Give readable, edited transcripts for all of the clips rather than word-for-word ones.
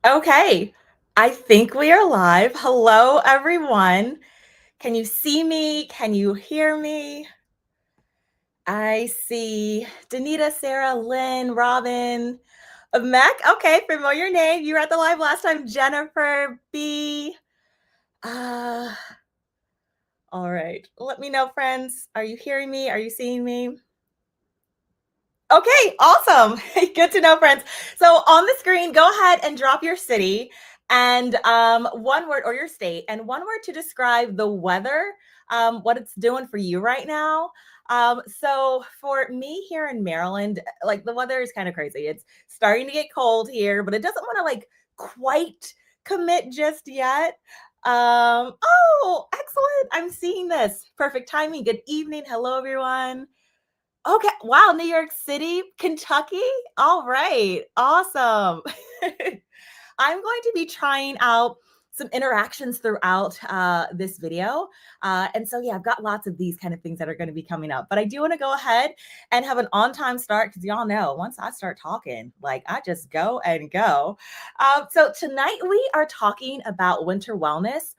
Okay, I think we are live. Hello, everyone. Can you see me? Can you hear me? I see Danita, Sarah, Lynn, Robin, Mac. Okay, familiar name. You were at the live last time. Jennifer B. Uh, all right. Let me know, friends. Are you hearing me? Are you seeing me? Okay, awesome. Good to know, friends. So on the screen, go ahead and drop your city and one word or your state and one word to describe the weather, what it's doing for you right now. So for me here in Maryland, like the weather is kind of crazy. It's starting to get cold here, but it doesn't want to like quite commit just yet. Oh, excellent. I'm seeing this. Perfect timing. Good evening. Hello, everyone. Okay. Wow, New York City, Kentucky? All right. Awesome. I'm going to be trying out some interactions throughout this video. And so, yeah, I've got lots of these kind of things that are going to be coming up. But I do want to go ahead and have an on-time start because y'all know once I start talking, like I just go and go. So tonight we are talking about winter wellness,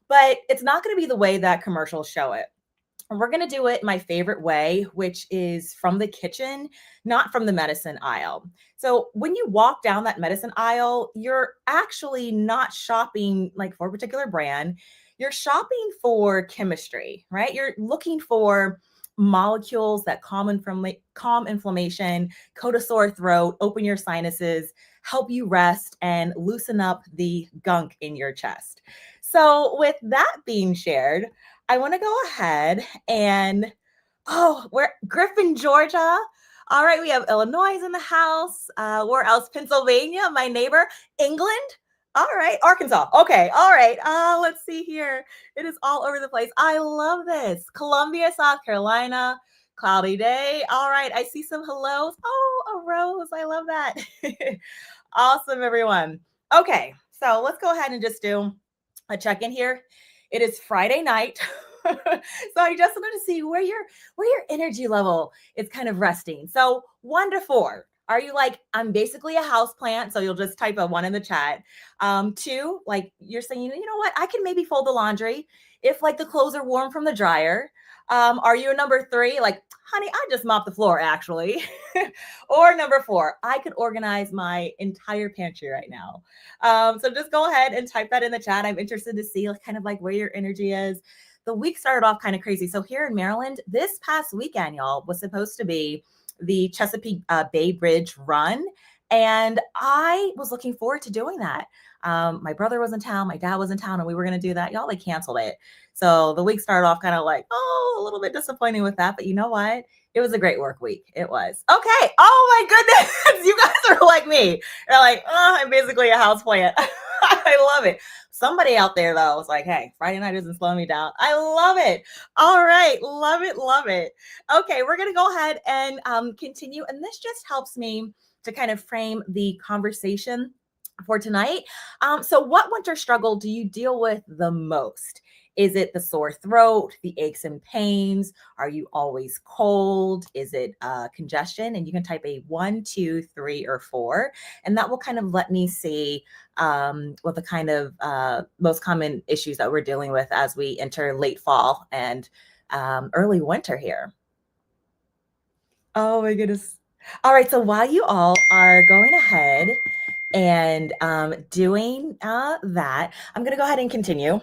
but it's not going to be the way that commercials show it. We're going to do it my favorite way, which is from the kitchen, not from the medicine aisle. So when you walk down that medicine aisle, you're actually not shopping like for a particular brand. You're shopping for chemistry, right? You're looking for molecules that calm inflammation, coat a sore throat, open your sinuses, help you rest, and loosen up the gunk in your chest. So with that being shared, I want to go ahead and we're Griffin, Georgia. All right, we have Illinois in the house. Where else? Pennsylvania, my neighbor. England. All right, Arkansas. Okay, all right. Let's see here. It is all over the place. I love this. Columbia, South Carolina. Cloudy day. All right, I see some hellos. Oh, a rose. I love that. Awesome, everyone. Okay, so let's go ahead and just do a check-in here. It is Friday night. So I just wanted to see where your energy level is kind of resting. So 1 to 4. Are you like, I'm basically a house plant? So you'll just type a 1 in the chat. 2, like you're saying, you know what? I can maybe fold the laundry if like the clothes are warm from the dryer. Are you a number 3? Like, honey, I just mopped the floor actually. Or number 4, I could organize my entire pantry right now. So just go ahead and type that in the chat. I'm interested to see kind of like where your energy is. The week started off kind of crazy. So here in Maryland, this past weekend, y'all, was supposed to be the Chesapeake Bay Bridge run. And I was looking forward to doing that. My brother was in town, my dad was in town, and we were going to do that. Y'all, they canceled it. So the week started off kind of like, a little bit disappointing with that. But you know what? It was a great work week. It was. Okay. Oh my goodness. You guys are like me. You're like, I'm basically a house plant. I love it. Somebody out there though was like, hey, Friday night isn't slowing me down. I love it. All right. Love it. Love it. Okay. We're going to go ahead and continue. And this just helps me to kind of frame the conversation for tonight. So what winter struggle do you deal with the most? Is it the sore throat, the aches and pains? Are you always cold? Is it congestion? And you can type a 1, 2, 3, or 4. And that will kind of let me see what the kind of most common issues that we're dealing with as we enter late fall and early winter here. Oh my goodness. All right. So while you all are going ahead and doing that, I'm going to go ahead and continue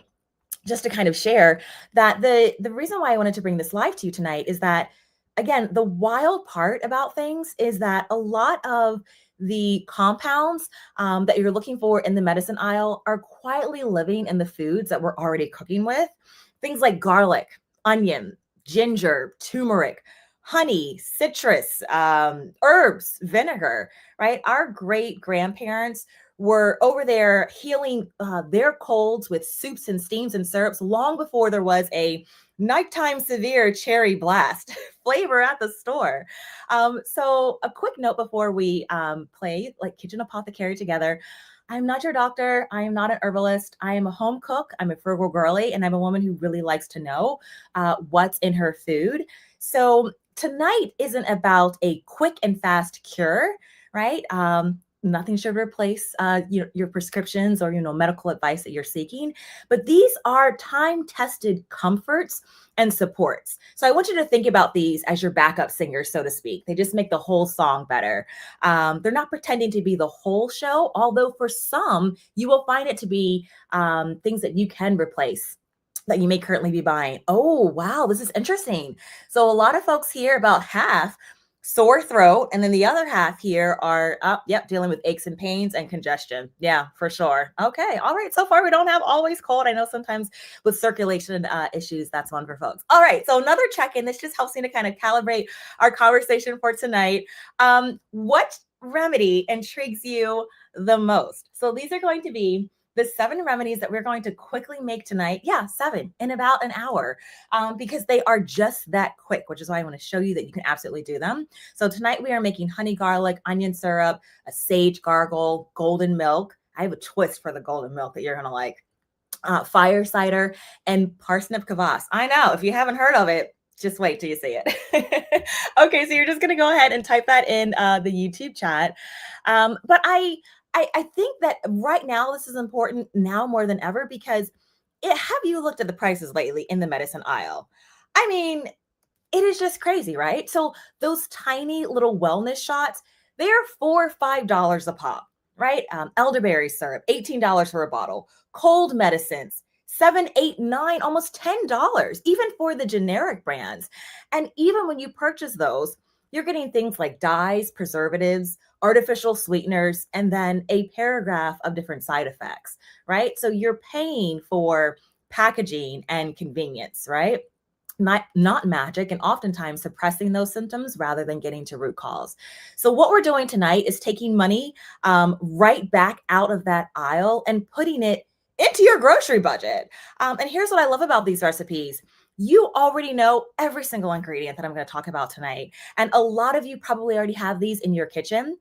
just to kind of share that the reason why I wanted to bring this live to you tonight is that, again, the wild part about things is that a lot of the compounds that you're looking for in the medicine aisle are quietly living in the foods that we're already cooking with. Things like garlic, onion, ginger, turmeric, honey, citrus, herbs, vinegar, right? Our great grandparents were over there healing their colds with soups and steams and syrups long before there was a nighttime severe cherry blast flavor at the store. So a quick note before we play like kitchen apothecary together. I'm not your doctor. I am not an herbalist. I am a home cook. I'm a frugal girly, and I'm a woman who really likes to know what's in her food. So tonight isn't about a quick and fast cure, right? nothing should replace your prescriptions or medical advice that you're seeking, but these are time-tested comforts and supports. So I want you to think about these as your backup singers, so to speak. They just make the whole song better. They're not pretending to be the whole show, although for some you will find it to be things that you can replace that you may currently be buying. Oh, wow, this is interesting. So a lot of folks here, about half, sore throat, and then the other half here are dealing with aches and pains and congestion. Yeah, for sure. Okay, all right. So far we don't have always cold. I know sometimes with circulation issues, that's one for folks. All right, so another check-in. This just helps me to kind of calibrate our conversation for tonight. What remedy intrigues you the most? So these are going to be the 7 remedies that we're going to quickly make tonight. Yeah, 7 in about an hour, because they are just that quick, which is why I want to show you that you can absolutely do them. So tonight we are making honey garlic, onion syrup, a sage gargle, golden milk. I have a twist for the golden milk that you're going to like. Fire cider and Parsnip Kvass. I know, if you haven't heard of it, just wait till you see it. Okay, so you're just going to go ahead and type that in the YouTube chat. But I think that right now this is important now more than ever, because have you looked at the prices lately in the medicine aisle? I mean, it is just crazy, right? So those tiny little wellness shots, they are $4 or $5 a pop, right? Elderberry syrup, $18 for a bottle. Cold medicines, 7, 8, 9, almost $10, even for the generic brands. And even when you purchase those, you're getting things like dyes, preservatives, artificial sweeteners, and then a paragraph of different side effects, right? So you're paying for packaging and convenience, right? Not magic, and oftentimes suppressing those symptoms rather than getting to root cause. So what we're doing tonight is taking money right back out of that aisle and putting it into your grocery budget. And here's what I love about these recipes. You already know every single ingredient that I'm going to talk about tonight. And a lot of you probably already have these in your kitchen.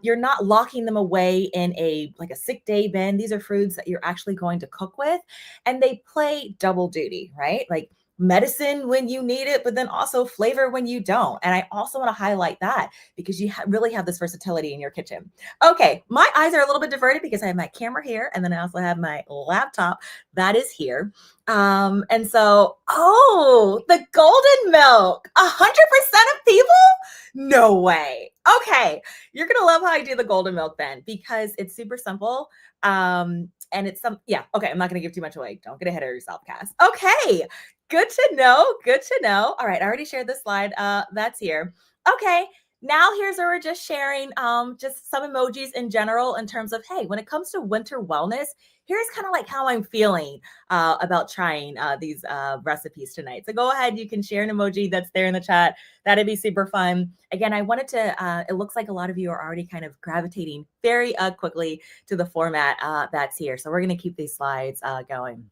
You're not locking them away in a sick day bin. These are foods that you're actually going to cook with, and they play double duty, right? Like medicine when you need it, but then also flavor when you don't. And I also want to highlight that because you really have this versatility in your kitchen. Okay, my eyes are a little bit diverted because I have my camera here, and then I also have my laptop that is here. And so, the golden milk, 100% of people? No way. Okay, you're gonna love how I do the golden milk then, because it's super simple. And it's okay, I'm not gonna give too much away. Don't get ahead of yourself, Cass. Okay, good to know. Good to know. All right, I already shared this slide. That's here. Okay, now here's where we're just sharing just some emojis in general in terms of, hey, when it comes to winter wellness, here's kind of like how I'm feeling about trying these recipes tonight. So go ahead, you can share an emoji that's there in the chat. That'd be super fun. Again, I wanted to, it looks like a lot of you are already kind of gravitating very quickly to the format that's here. So we're gonna keep these slides going.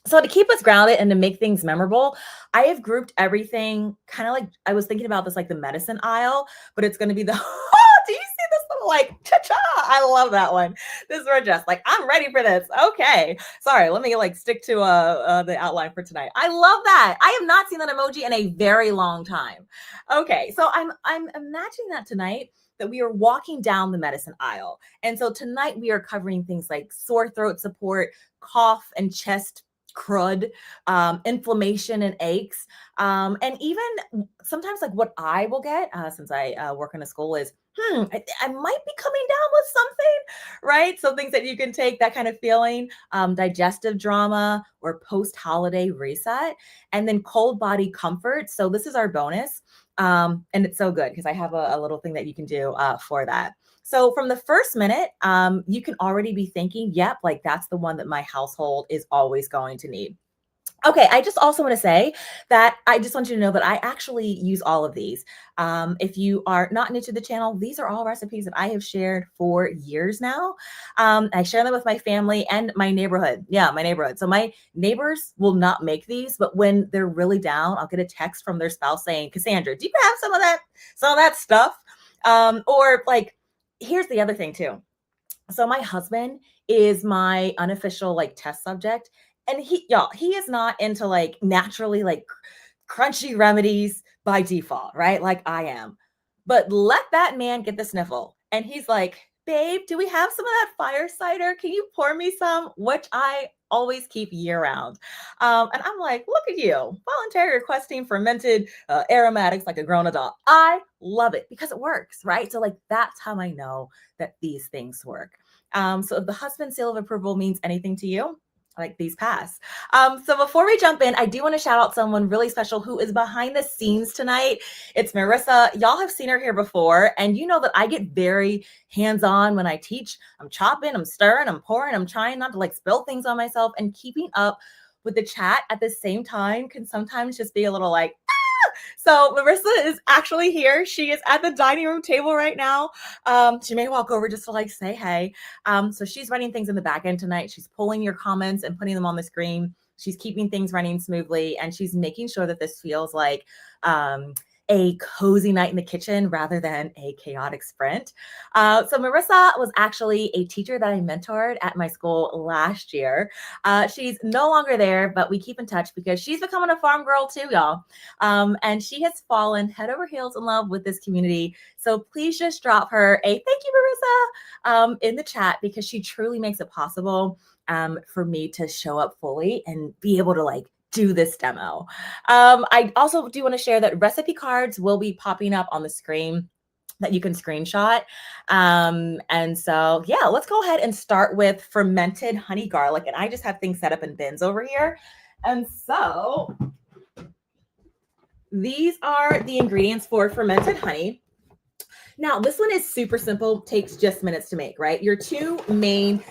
So to keep us grounded and to make things memorable, I have grouped everything kind of like, I was thinking about this like the medicine aisle, but it's going to be the, do you see this little like, cha-cha? I love that one. This is where just like, I'm ready for this. Okay. Sorry. Let me like stick to the outline for tonight. I love that. I have not seen that emoji in a very long time. Okay. So I'm imagining that tonight that we are walking down the medicine aisle. And so tonight we are covering things like sore throat support, cough and chest crud, inflammation and aches. And even sometimes like what I will get, since I work in a school, is, I might be coming down with something, right? So things that you can take, that kind of feeling, digestive drama or post-holiday reset, and then cold body comfort. So this is our bonus. And it's so good because I have a little thing that you can do for that. So from the first minute, you can already be thinking, yep, like that's the one that my household is always going to need. Okay, I just also want to say that I just want you to know that I actually use all of these. If you are not new to the channel, these are all recipes that I have shared for years now. I share them with my family and my neighborhood. Yeah, my neighborhood. So my neighbors will not make these, but when they're really down, I'll get a text from their spouse saying, Cassandra, do you have some of that stuff? Or like, here's the other thing too. So my husband is my unofficial like test subject. And he is not into like naturally like crunchy remedies by default, right? Like I am. But let that man get the sniffle. And he's like, babe, do we have some of that fire cider? Can you pour me some? Which I always keep year round. And I'm like, look at you, voluntary requesting fermented aromatics like a grown adult. I love it because it works, right? So like, that's how I know that these things work. So if the husband seal of approval means anything to you, like, these pass. So before we jump in, I do want to shout out someone really special who is behind the scenes tonight. It's Marissa. Y'all have seen her here before, and you know that I get very hands-on when I teach. I'm chopping, I'm stirring, I'm pouring, I'm trying not to like spill things on myself, and keeping up with the chat at the same time can sometimes just be a little like, so Marissa is actually here. She is at the dining room table right now. She may walk over just to like say hey. So she's running things in the back end tonight. She's pulling your comments and putting them on the screen. She's keeping things running smoothly, and she's making sure that this feels like a cozy night in the kitchen rather than a chaotic sprint. So Marissa was actually a teacher that I mentored at my school last year. She's no longer there, but we keep in touch because she's becoming a farm girl too, y'all. And she has fallen head over heels in love with this community. So please just drop her a thank you, Marissa, in the chat, because she truly makes it possible for me to show up fully and be able to like do this demo. I also do want to share that recipe cards will be popping up on the screen that you can screenshot. And so, yeah, let's go ahead and start with fermented honey garlic. And I just have things set up in bins over here. And so these are the ingredients for fermented honey. Now, this one is super simple, takes just minutes to make, right? Your two main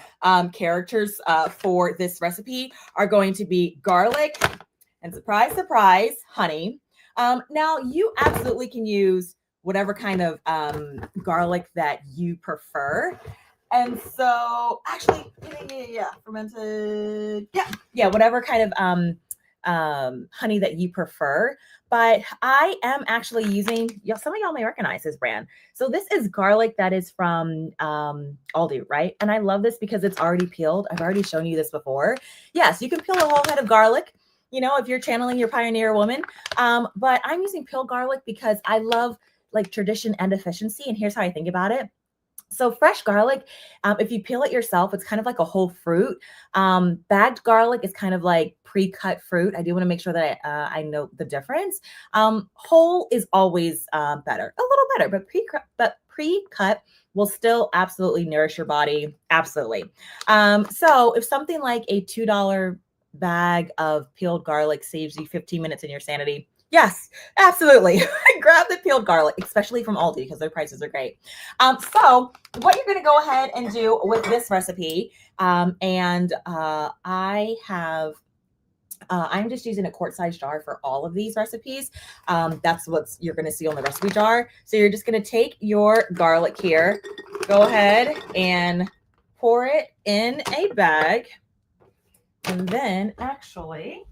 characters for this recipe are going to be garlic and, surprise, surprise, honey. Now, you absolutely can use whatever kind of garlic that you prefer. And so, actually, fermented, whatever kind of honey that you prefer. But I am actually using, some of y'all may recognize this brand. So this is garlic that is from Aldi, right? And I love this because it's already peeled. I've already shown you this before. Yes, you can peel a whole head of garlic, you know, if you're channeling your pioneer woman. But I'm using peeled garlic because I love like tradition and efficiency. And here's how I think about it. So fresh garlic, if you peel it yourself, it's kind of like a whole fruit. Bagged garlic is kind of like pre-cut fruit. I do want to make sure that I know the difference. Whole is always better, a little better, but pre-cut will still absolutely nourish your body. Absolutely. So if something like a $2 bag of peeled garlic saves you 15 minutes in your sanity, yes, absolutely. Grab the peeled garlic, especially from Aldi, because their prices are great. So what you're going to go ahead and do with this recipe, I'm just using a quart-sized jar for all of these recipes. That's what you're going to see on the recipe jar. So you're just going to take your garlic here, go ahead and pour it in a bag, and then actually...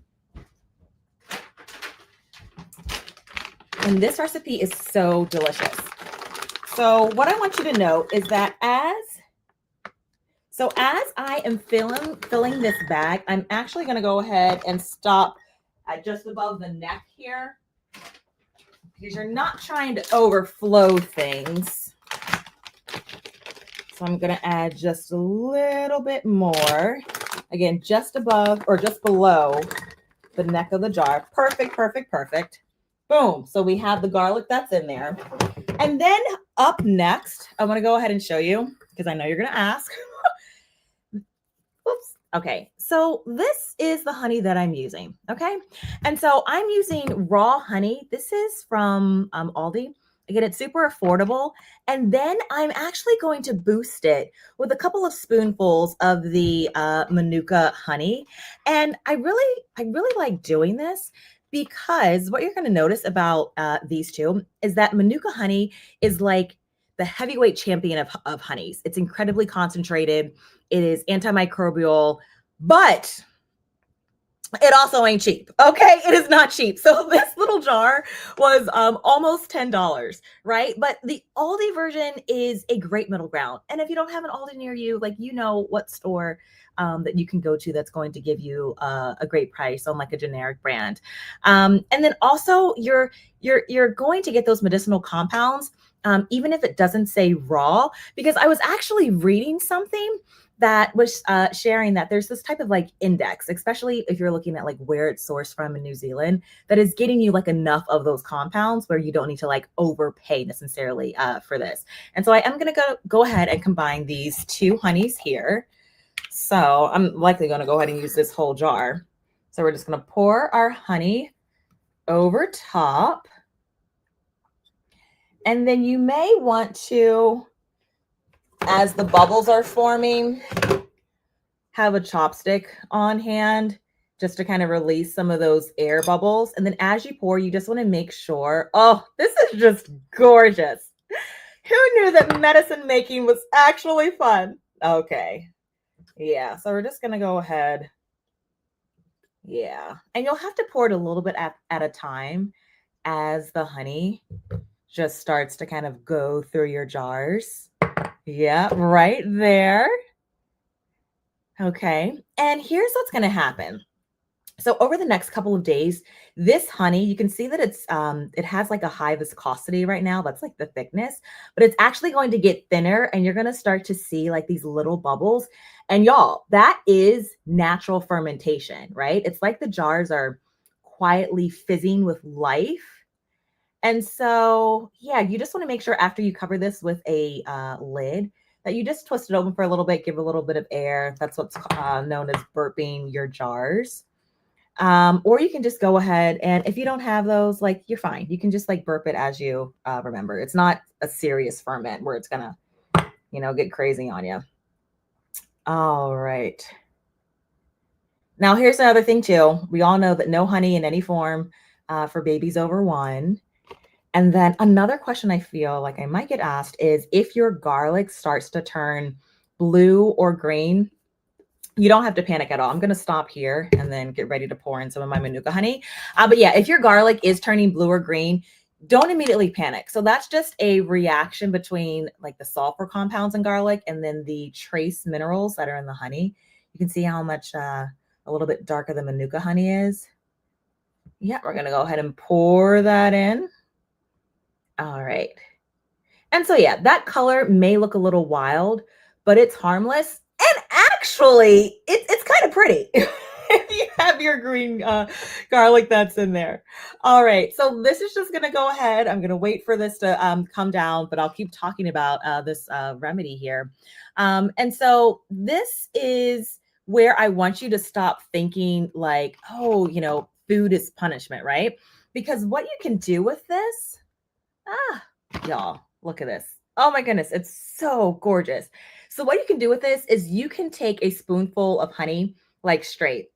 And this recipe is so delicious. So what I want you to know is that as I am filling this bag, I'm actually going to go ahead and stop at just above the neck here, because you're not trying to overflow things. So I'm going to add just a little bit more. Again, just above or just below the neck of the jar. Perfect, perfect, perfect. Boom. So we have the garlic that's in there. And then up next, I want to go ahead and show you, because I know you're going to ask. Oops. Okay. So this is the honey that I'm using. Okay. And so I'm using raw honey. This is from Aldi. Again, it's super affordable. And then I'm actually going to boost it with a couple of spoonfuls of the Manuka honey. And I really like doing this, because what you're going to notice about these two is that Manuka honey is like the heavyweight champion of honeys. It's incredibly concentrated. It is antimicrobial, but it also ain't cheap. Okay. It is not cheap. So this little jar was almost $10, right? But the Aldi version is a great middle ground. And if you don't have an Aldi near you, like, you know what store that you can go to that's going to give you a great price on like a generic brand. And then also you're going to get those medicinal compounds even if it doesn't say raw, because I was actually reading something that was sharing that there's this type of like index, especially if you're looking at like where it's sourced from in New Zealand, that is getting you like enough of those compounds where you don't need to like overpay necessarily for this. And so I am going to go ahead and combine these two honeys here. So I'm likely going to go ahead and use this whole jar. So we're just going to pour our honey over top. And then you may want to, as the bubbles are forming, have a chopstick on hand just to kind of release some of those air bubbles. And then as you pour, you just want to make sure, oh, this is just gorgeous. Who knew that medicine making was actually fun? Okay. Yeah, so we're just going to go ahead. Yeah. And you'll have to pour it a little bit at a time as the honey just starts to kind of go through your jars. Yeah, right there. Okay. And here's what's going to happen. So over the next couple of days, this honey, you can see that it has like a high viscosity right now. That's like the thickness, but it's actually going to get thinner and you're going to start to see like these little bubbles. And y'all, that is natural fermentation, right? It's like the jars are quietly fizzing with life. And so, yeah, you just want to make sure after you cover this with a lid that you just twist it open for a little bit, give a little bit of air. That's what's known as burping your jars. Or you can just go ahead and if you don't have those, like you're fine. You can just like burp it as you remember. It's not a serious ferment where it's gonna, get crazy on you. All right. Now here's another thing too. We all know that no honey in any form for babies over 1. And then another question I feel like I might get asked is if your garlic starts to turn blue or green, you don't have to panic at all. I'm going to stop here and then get ready to pour in some of my Manuka honey. But yeah, if your garlic is turning blue or green, don't immediately panic. So that's just a reaction between like the sulfur compounds in garlic and then the trace minerals that are in the honey. You can see how much a little bit darker the Manuka honey is. Yeah, we're going to go ahead and pour that in. All right. And so, yeah, that color may look a little wild, but it's harmless. And actually, it's kind of pretty if you have your green garlic that's in there. All right. So this is just going to go ahead. I'm going to wait for this to come down, but I'll keep talking about this remedy here. And so this is where I want you to stop thinking like, oh, food is punishment, right? Because what you can do with this, y'all, look at this. Oh my goodness, it's so gorgeous. So what you can do with this is you can take a spoonful of honey, like straight.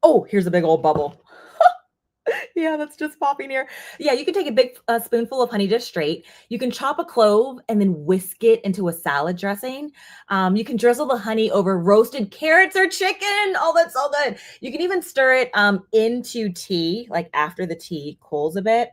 Oh, here's a big old bubble. Yeah, that's just popping here. Yeah, you can take a big spoonful of honey just straight. You can chop a clove and then whisk it into a salad dressing. You can drizzle the honey over roasted carrots or chicken. Oh, that's so good. You can even stir it into tea, like after the tea cools a bit.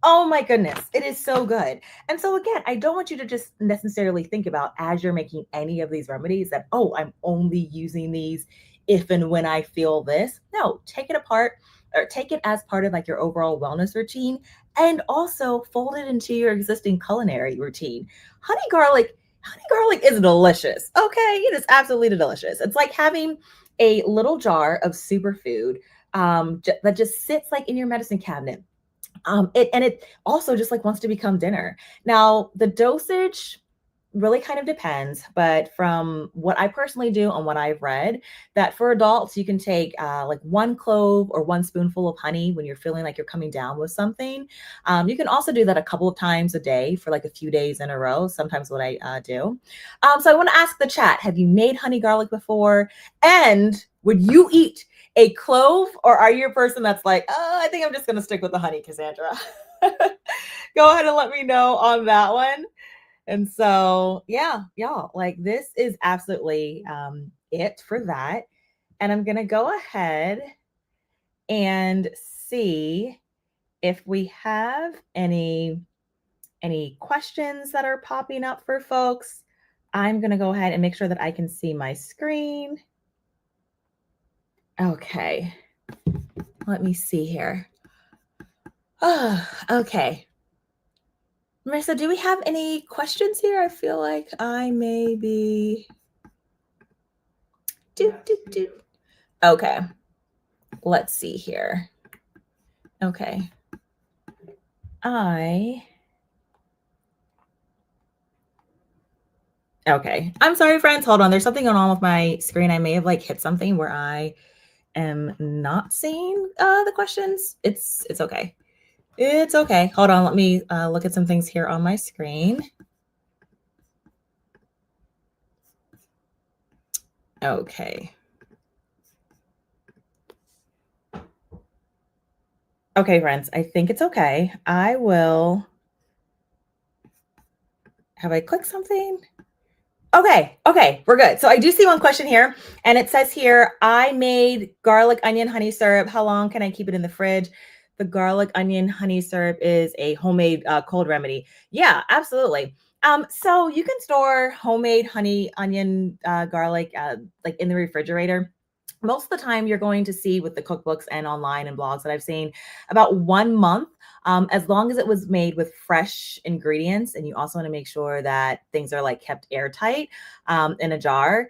Oh my goodness, it is so good. And so again, I don't want you to just necessarily think about as you're making any of these remedies that, oh, I'm only using these if and when I feel this. No, take it apart or take it as part of like your overall wellness routine and also fold it into your existing culinary routine. Honey garlic is delicious. Okay, it is absolutely delicious. It's like having a little jar of superfood that just sits like in your medicine cabinet. It also just like wants to become dinner. Now, the dosage really kind of depends, but from what I personally do and what I've read, that for adults, you can take like 1 clove or 1 spoonful of honey when you're feeling like you're coming down with something. You can also do that a couple of times a day for like a few days in a row, sometimes what I do. So I want to ask the chat, have you made honey garlic before? And would you eat a clove, or are you a person that's like, oh, I think I'm just going to stick with the honey, Cassandra? Go ahead and let me know on that one. And so, yeah, y'all, like this is absolutely it for that. And I'm going to go ahead and see if we have any questions that are popping up for folks. I'm going to go ahead and make sure that I can see my screen. Okay. Let me see here. Oh, okay. Marissa, do we have any questions here? I feel like I may be. Okay. Let's see here. Okay. Okay. I'm sorry, friends. Hold on. There's something going on with my screen. I may have like hit something where I am not seeing the questions. It's okay. It's okay. Hold on. Let me look at some things here on my screen. Okay. Okay, friends. I think it's okay. I will. Have I clicked something? Okay, we're good. So I do see one question here, and it says here, I made garlic onion honey syrup. How long can I keep it in the fridge? The garlic onion honey syrup is a homemade cold remedy. Yeah, absolutely. So you can store homemade honey, onion, garlic, like in the refrigerator. Most of the time, you're going to see with the cookbooks and online and blogs that I've seen about 1 month, as long as it was made with fresh ingredients. And you also want to make sure that things are like kept airtight in a jar.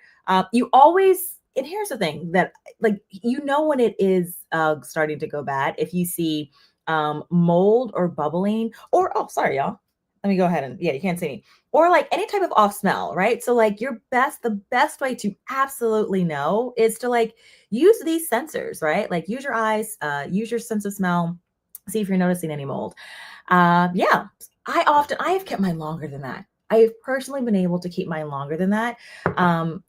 You always, and here's the thing that, like, when it is starting to go bad, if you see mold or bubbling, or, oh, sorry, y'all. Let me go ahead and, yeah, you can't see me. Or like any type of off smell, right? So like the best way to absolutely know is to like use these sensors, right? Like use your eyes, use your sense of smell, see if you're noticing any mold. Yeah, I have kept mine longer than that. I have personally been able to keep mine longer than that,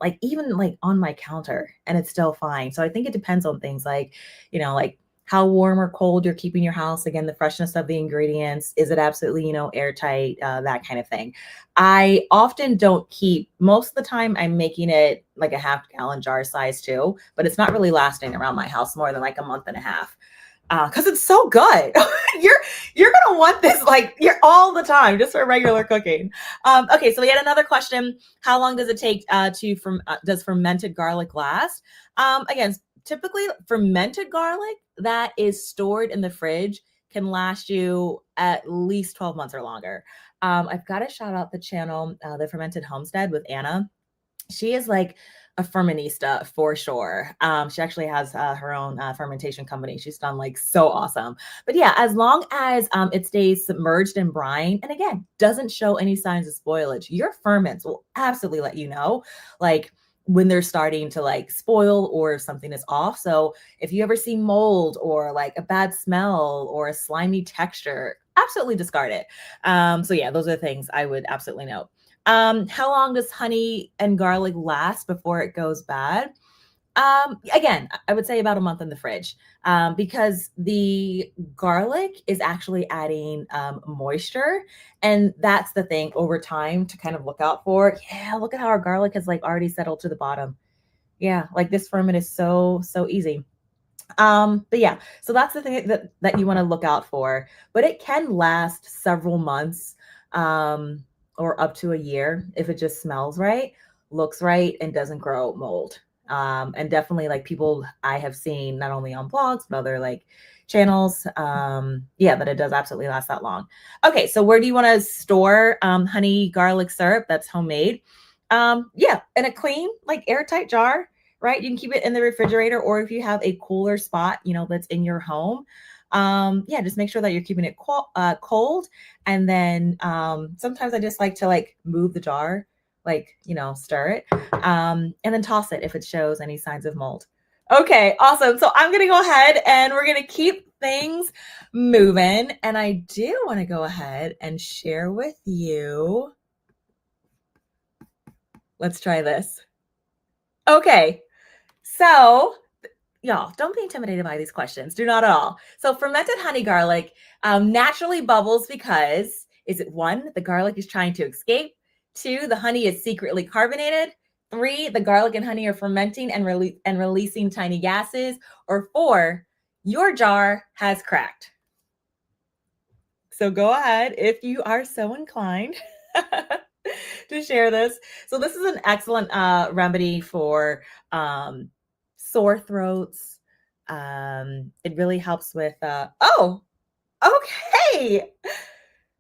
like even like on my counter, and it's still fine. So I think it depends on things like, like how warm or cold you're keeping your house. Again, the freshness of the ingredients. Is it absolutely, airtight? That kind of thing. I often don't keep, most of the time I'm making it like a half-gallon jar size too, but it's not really lasting around my house more than like a month and a half. Because it's so good. you're gonna want this like you're all the time just for regular cooking. Okay, so we had another question. How long does it take does fermented garlic last? Again, typically fermented garlic that is stored in the fridge can last you at least 12 months or longer. I've got to shout out the channel, the Fermented Homestead with Anna. She is like a fermentista for sure. She actually has her own fermentation company. She's done like so awesome. But yeah, as long as it stays submerged in brine, and again, doesn't show any signs of spoilage, your ferments will absolutely let you know, like when they're starting to like spoil or if something is off. So if you ever see mold or like a bad smell or a slimy texture, absolutely discard it. So yeah, those are the things I would absolutely note. How long does honey and garlic last before it goes bad? Again, I would say about a month in the fridge, because the garlic is actually adding moisture. And that's the thing over time to kind of look out for. Yeah, look at how our garlic has like already settled to the bottom. Yeah, like this ferment is so easy. But yeah, so that's the thing that you want to look out for. But it can last several months, or up to a year if it just smells right, looks right, and doesn't grow mold. And definitely like people I have seen not only on blogs but other like channels, yeah, that it does absolutely last that long. Okay, so where do you want to store honey garlic syrup that's homemade? Yeah, in a clean, like airtight jar, right? You can keep it in the refrigerator, or if you have a cooler spot, that's in your home. Yeah, just make sure that you're keeping it cold. And then sometimes I just like to like move the jar, like, stir it, and then toss it if it shows any signs of mold. Okay, awesome. So I'm going to go ahead and we're going to keep things moving. And I do want to go ahead and share with you. Let's try this. Okay, so y'all, don't be intimidated by these questions. Do not at all. So fermented honey garlic naturally bubbles because, is it one, the garlic is trying to escape? Two, the honey is secretly carbonated? Three, the garlic and honey are fermenting and releasing tiny gases? Or four, your jar has cracked? So go ahead if you are so inclined to share this. So this is an excellent remedy for sore throats. It really helps with, oh, okay.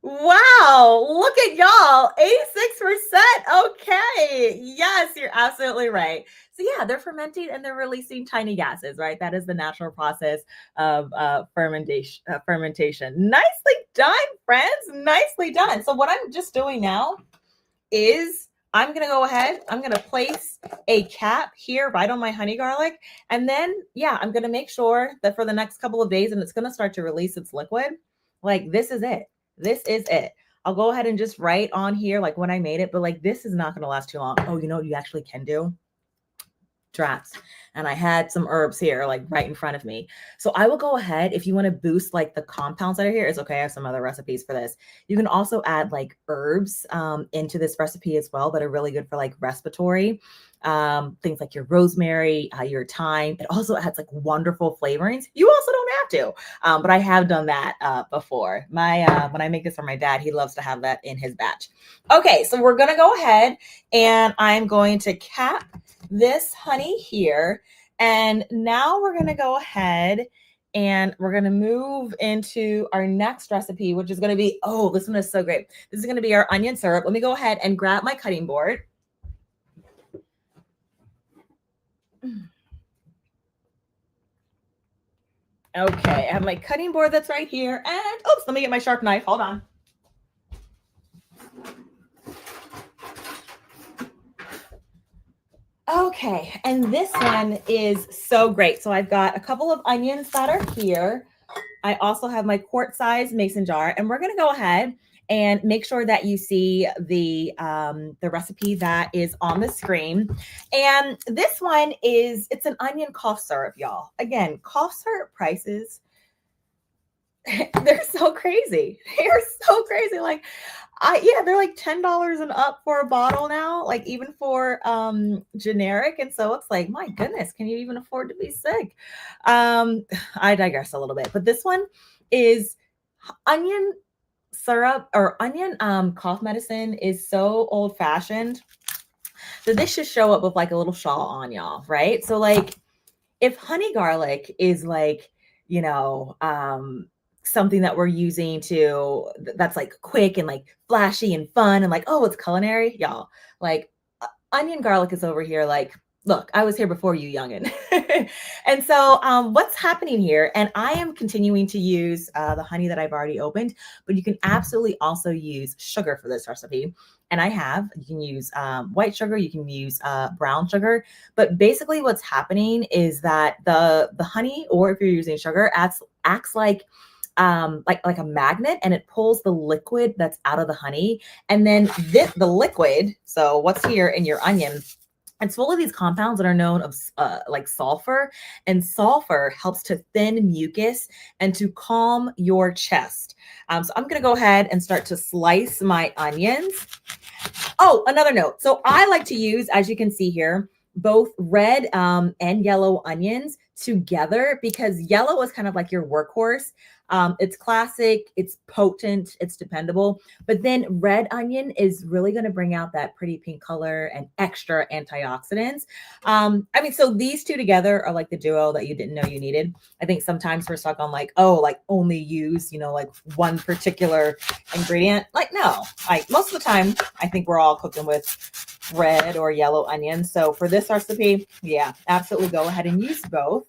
Wow, look at y'all, 86%. Okay. Yes, you're absolutely right. So yeah, they're fermenting and they're releasing tiny gases, right? That is the natural process of fermentation. Nicely done, friends. Nicely done. So what I'm just doing now is I'm going to go ahead, I'm going to place a cap here right on my honey garlic. And then, yeah, I'm going to make sure that for the next couple of days, and it's going to start to release its liquid. Like, this is it. This is it. I'll go ahead and just write on here, like when I made it, but like, this is not going to last too long. Oh, you know what you actually can do? Drafts. And I had some herbs here, like right in front of me. So I will go ahead, if you want to boost like the compounds that are here, it's okay. I have some other recipes for this. You can also add like herbs into this recipe as well that are really good for like respiratory. Things like your rosemary, your thyme. It also adds like wonderful flavorings. You also don't have to, but I have done that before. When I make this for my dad, he loves to have that in his batch. Okay, so we're gonna go ahead and I'm going to cap this honey here. And now we're going to go ahead and we're going to move into our next recipe, which is going to be, oh, this one is so great. This is going to be our onion syrup. Let me go ahead and grab my cutting board. Okay, I have my cutting board that's right here. And oops, let me get my sharp knife. Hold on. Okay, and this one is so great. So I've got a couple of onions that are here. I also have my quart size mason jar, and we're going to go ahead and make sure that you see the recipe that is on the screen. And this one it's an onion cough syrup, y'all. Again, cough syrup prices, they're so crazy. They're so crazy. Like, they're like $10 and up for a bottle now, like even for generic. And so it's like, my goodness, can you even afford to be sick? I digress a little bit, but this one is onion syrup or onion cough medicine is so old fashioned that this should show up with like a little shawl on, y'all, right? So like if honey garlic is like, you know, something that we're using that's like quick and like flashy and fun and like, oh, it's culinary, y'all, like onion garlic is over here like, look, I was here before you, youngin. And so what's happening here, and I am continuing to use the honey that I've already opened, but you can absolutely also use sugar for this recipe. And you can use white sugar, you can use brown sugar, but basically what's happening is that the honey, or if you're using sugar, acts like a magnet, and it pulls the liquid that's out of the honey. And then the liquid, so what's here in your onion, it's full of these compounds that are known of like sulfur, and sulfur helps to thin mucus and to calm your chest. So I'm going to go ahead and start to slice my onions. Oh, another note. So I like to use, as you can see here, both red and yellow onions together, because yellow is kind of like your workhorse. It's classic, it's potent, it's dependable. But then red onion is really going to bring out that pretty pink color and extra antioxidants. So these two together are like the duo that you didn't know you needed. I think sometimes we're stuck on like, oh, like only use, like one particular ingredient. Like, no, like most of the time, I think we're all cooking with red or yellow onions. So for this recipe, yeah, absolutely go ahead and use both.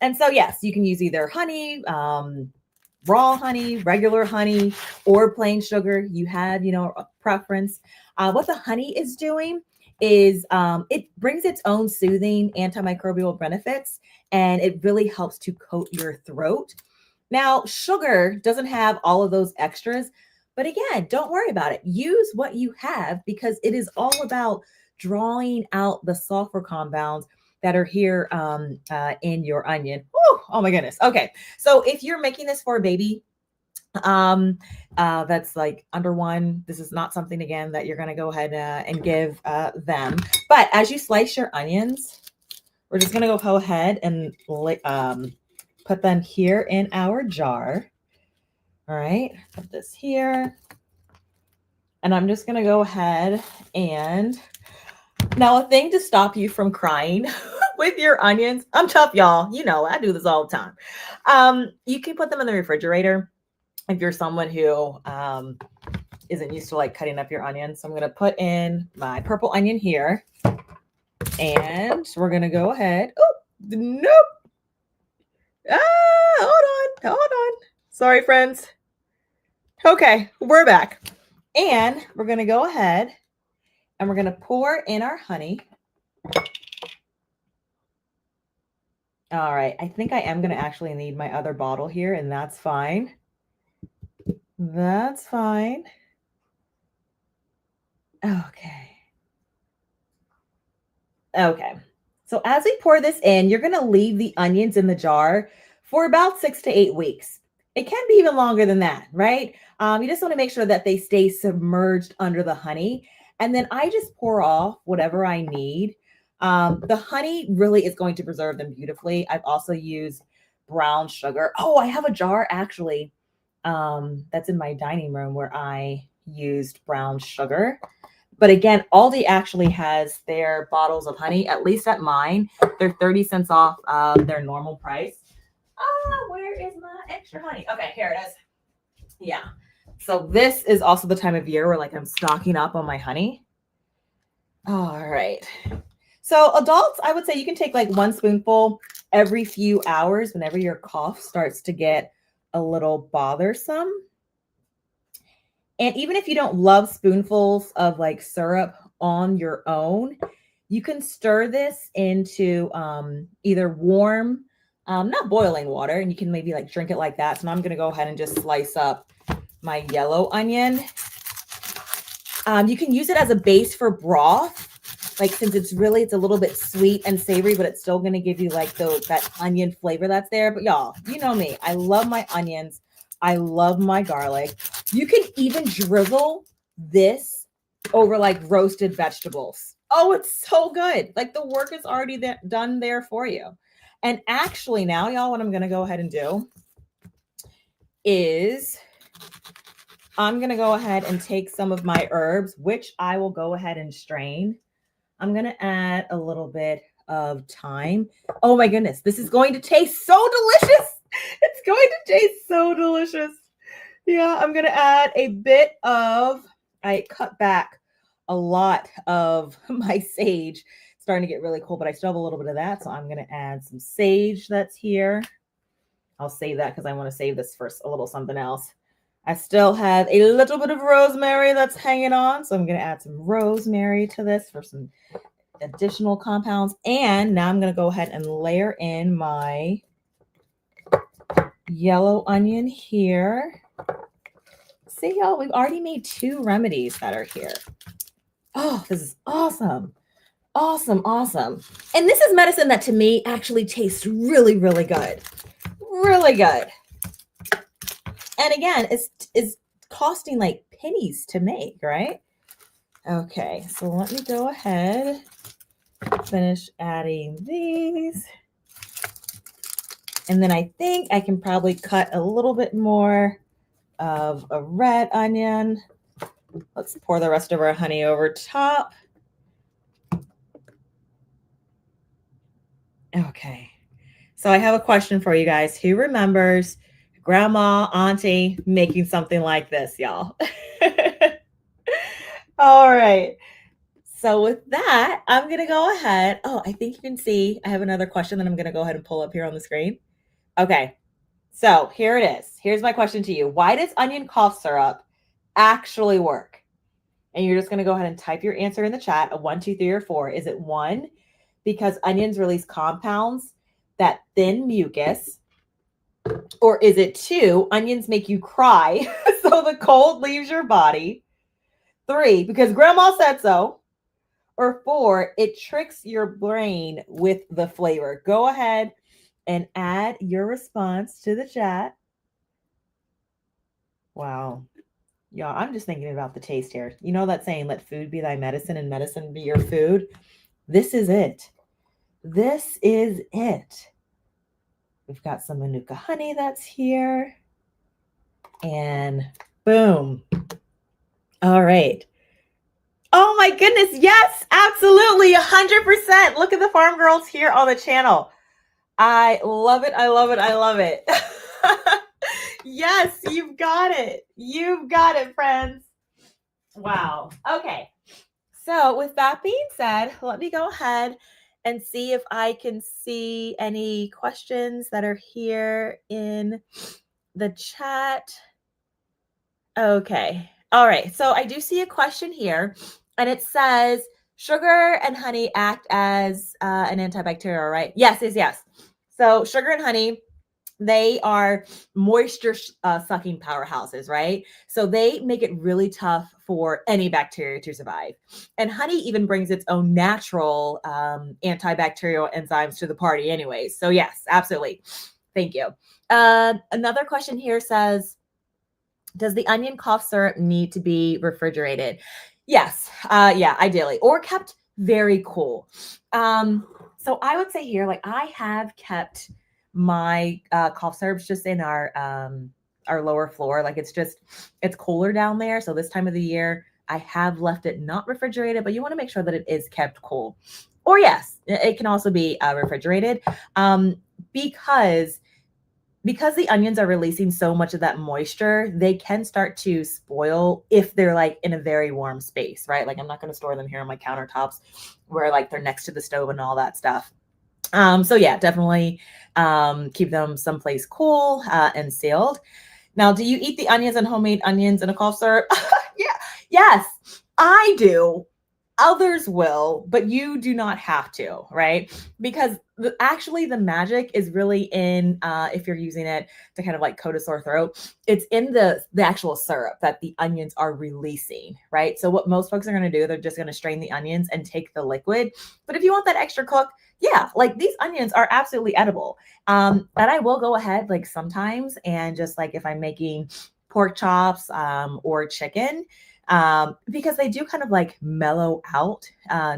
And so, yes, you can use either honey, raw honey, regular honey, or plain sugar. You have, a preference. What the honey is doing is it brings its own soothing antimicrobial benefits, and it really helps to coat your throat. Now, sugar doesn't have all of those extras, but again, don't worry about it. Use what you have, because it is all about drawing out the sulfur compounds that are here in your onion. Woo, oh my goodness. Okay. So if you're making this for a baby that's like under one, this is not something, again, that you're going to go ahead and give them. But as you slice your onions, we're just going to go ahead and put them here in our jar. All right. Put this here. And I'm just going to go ahead and now a thing to stop you from crying with your onions. I'm tough, y'all. I do this all the time. You can put them in the refrigerator. if you're someone who isn't used to like cutting up your onions. So I'm going to put in my purple onion here, and we're going to go ahead. Oh, nope. Hold on. Sorry, friends. Okay, we're back. And we're going to go ahead and we're going to pour in our honey. All right, I think I am going to actually need my other bottle here, and that's fine. That's fine. Okay. Okay. So as we pour this in, you're going to leave the onions in the jar for about 6 to 8 weeks. It can be even longer than that, right? You just want to make sure that they stay submerged under the honey. And then I just pour off whatever I need. The honey really is going to preserve them beautifully. I've also used brown sugar. Oh, I have a jar actually that's in my dining room where I used brown sugar. But again, Aldi actually has their bottles of honey, at least at mine. They're 30 cents off their normal price. Where is my extra honey? Okay, here it is. Yeah. So this is also the time of year where like I'm stocking up on my honey. All right. So adults, I would say you can take like 1 spoonful every few hours whenever your cough starts to get a little bothersome. And even if you don't love spoonfuls of like syrup on your own, you can stir this into either warm, not boiling water, and you can maybe like drink it like that. So now I'm going to go ahead and just slice up my yellow onion. You can use it as a base for broth. Like since it's a little bit sweet and savory, but it's still going to give you like that onion flavor that's there. But y'all, you know me, I love my onions. I love my garlic. You can even drizzle this over like roasted vegetables. Oh, it's so good. Like the work is already done there for you. And actually now, y'all, what I'm going to go ahead and do is I'm going to go ahead and take some of my herbs, which I will go ahead and strain. I'm going to add a little bit of thyme. Oh my goodness. This is going to taste so delicious. It's going to taste so delicious. Yeah, I'm going to add a bit of, I cut back a lot of my sage. It's starting to get really cool, but I still have a little bit of that. So I'm going to add some sage that's here. I'll save that because I want to save this for a little something else. I still have a little bit of rosemary that's hanging on. So I'm going to add some rosemary to this for some additional compounds. And now I'm going to go ahead and layer in my yellow onion here. See, y'all, we've already made 2 remedies that are here. Oh, this is awesome. Awesome, awesome. And this is medicine that to me actually tastes really, really good. Really good. And again, it's costing like pennies to make, right? Okay, so let me go ahead, finish adding these. And then I think I can probably cut a little bit more of a red onion. Let's pour the rest of our honey over top. Okay. So I have a question for you guys. Who remembers grandma, auntie making something like this, y'all? All right. So with that, I'm going to go ahead. Oh, I think you can see I have another question that I'm going to go ahead and pull up here on the screen. Okay. So here it is. Here's my question to you. Why does onion cough syrup actually work? And you're just going to go ahead and type your answer in the chat, a 1, 2, 3, or 4. Is it 1, because onions release compounds that thin mucus? Or is it 2, onions make you cry so the cold leaves your body? 3, because grandma said so. Or 4, it tricks your brain with the flavor. Go ahead and add your response to the chat. Wow. Y'all, I'm just thinking about the taste here. You know that saying, let food be thy medicine and medicine be your food? This is it. This is it. We've got some Manuka honey that's here. And boom. All right. Oh my goodness. Yes, absolutely. 100%. Look at the farm girls here on the channel. I love it. I love it. I love it. Yes, you've got it. You've got it, friends. Wow. Okay. So with that being said, let me go ahead and see if I can see any questions that are here in the chat. Okay. All right. So I do see a question here, and it says sugar and honey act as an antibacterial, right? Yes, yes, yes. So sugar and honey, they are moisture sucking powerhouses, right? So they make it really tough for any bacteria to survive. And honey even brings its own natural antibacterial enzymes to the party, anyways. So, yes, absolutely. Thank you. Another question here says, does the onion cough syrup need to be refrigerated? Yes. Yeah, ideally, or kept very cool. So I would say here, like I have kept my cough syrups just in our lower floor. Like it's cooler down there. So this time of the year, I have left it not refrigerated, but you want to make sure that it is kept cool. Or yes, it can also be refrigerated because the onions are releasing so much of that moisture, they can start to spoil if they're like in a very warm space, right? Like I'm not going to store them here on my countertops where like they're next to the stove and all that stuff. So yeah, definitely keep them someplace cool and sealed. Now, do you eat the onions and homemade onions in a cough syrup? Yeah, yes, I do. Others will, but you do not have to, right? Because actually the magic is really in if you're using it to kind of like coat a sore throat, it's in the actual syrup that the onions are releasing, right? So what most folks are going to do, they're just going to strain the onions and take the liquid. But if you want that extra cook, yeah, like these onions are absolutely edible. And I will go ahead like sometimes and just like if I'm making pork chops or chicken, because they do kind of like mellow out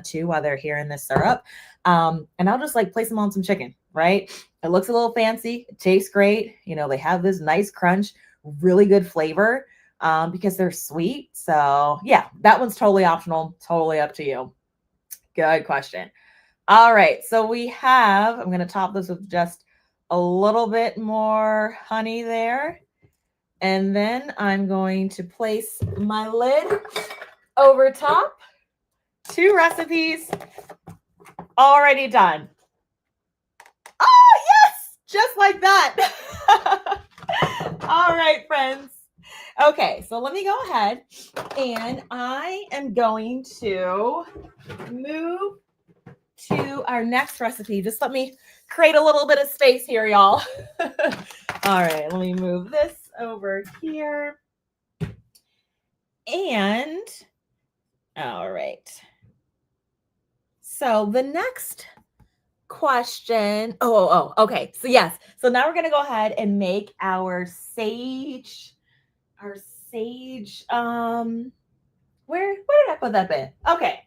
too while they're here in the syrup. And I'll just like place them on some chicken, right? It looks a little fancy. It tastes great. You know, they have this nice crunch, really good flavor because they're sweet. So yeah, that one's totally optional, totally up to you. Good question. All right. So I'm going to top this with just a little bit more honey there. And then I'm going to place my lid over top. 2 recipes already done. Oh, yes, just like that. All right, friends. Okay, so let me go ahead and I am going to move to our next recipe. Just let me create a little bit of space here, y'all. All right, let me move this over here. And all right. So the next question. Okay. So yes. So now we're gonna go ahead and make our sage. Where did I put that bin? Okay,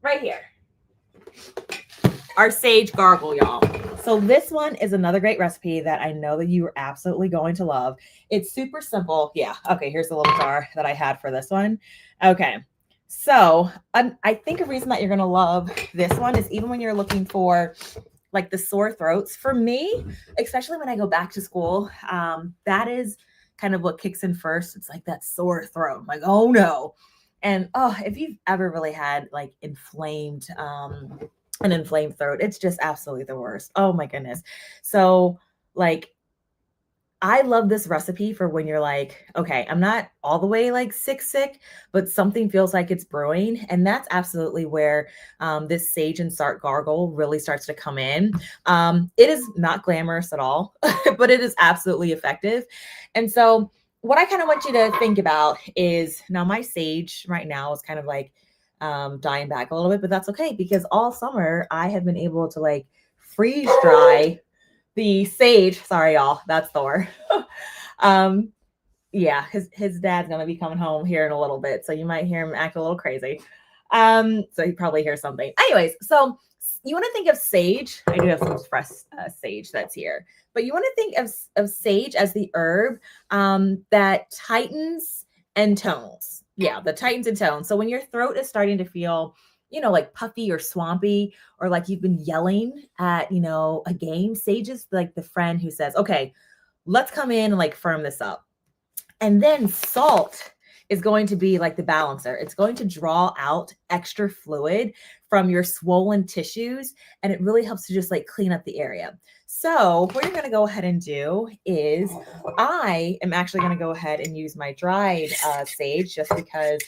right here. Our sage gargle, y'all. So this one is another great recipe that I know that you are absolutely going to love. It's super simple. Yeah. Okay. Here's the little jar that I had for this one. Okay. So I think a reason that you're going to love this one is even when you're looking for like the sore throats. For me, especially when I go back to school, that is kind of what kicks in first. It's like that sore throat. I'm like, oh no. And if you've ever really had like an inflamed throat, it's just absolutely the worst. Oh my goodness. So like I love this recipe for when you're like, okay, I'm not all the way like sick, but something feels like it's brewing. And that's absolutely where this sage and salt gargle really starts to come in. It is not glamorous at all, but it is absolutely effective. And so what I kind of want you to think about is now my sage right now is kind of like dying back a little bit, but that's okay because all summer I have been able to like freeze dry the sage. Sorry, y'all. That's Thor. Yeah, his dad's gonna be coming home here in a little bit, so you might hear him act a little crazy. So he probably hears something. Anyways, so you want to think of sage. I do have some fresh sage that's here, but you want to think of sage as the herb that tightens and tones. Yeah, the tightens and tones. So when your throat is starting to feel, like puffy or swampy, or like you've been yelling at, a game, sage is like the friend who says, okay, let's come in and like firm this up. And then salt is going to be like the balancer. It's going to draw out extra fluid from your swollen tissues, and it really helps to just like clean up the area. So what you're going to go ahead and do is I am actually going to go ahead and use my dried sage, just because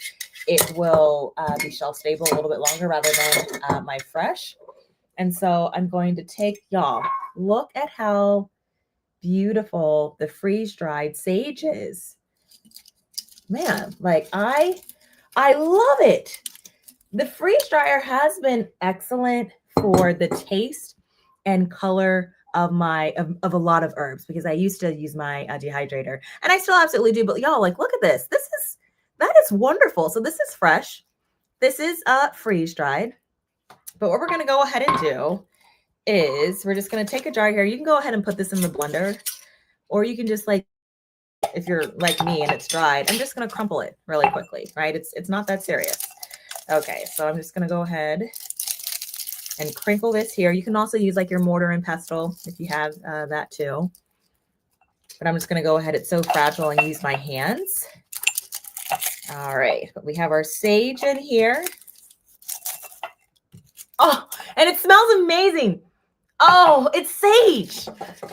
it will be shelf stable a little bit longer rather than my fresh. And so I'm going to take, y'all, look at how beautiful the freeze dried sage is. Man, like I love it. The freeze dryer has been excellent for the taste and color of of a lot of herbs, because I used to use my dehydrator, and I still absolutely do. But y'all, like, look at this. That is wonderful. So this is fresh. This is freeze dried. But what we're going to go ahead and do is we're just going to take a jar here. You can go ahead and put this in the blender, or you can just like, if you're like me and it's dried, I'm just going to crumple it really quickly, right? It's not that serious. Okay, so I'm just going to go ahead and crinkle this here. You can also use like your mortar and pestle if you have that too. But I'm just going to go ahead. It's so fragile, and use my hands. All right, but we have our sage in here. Oh, and it smells amazing. Oh, it's sage.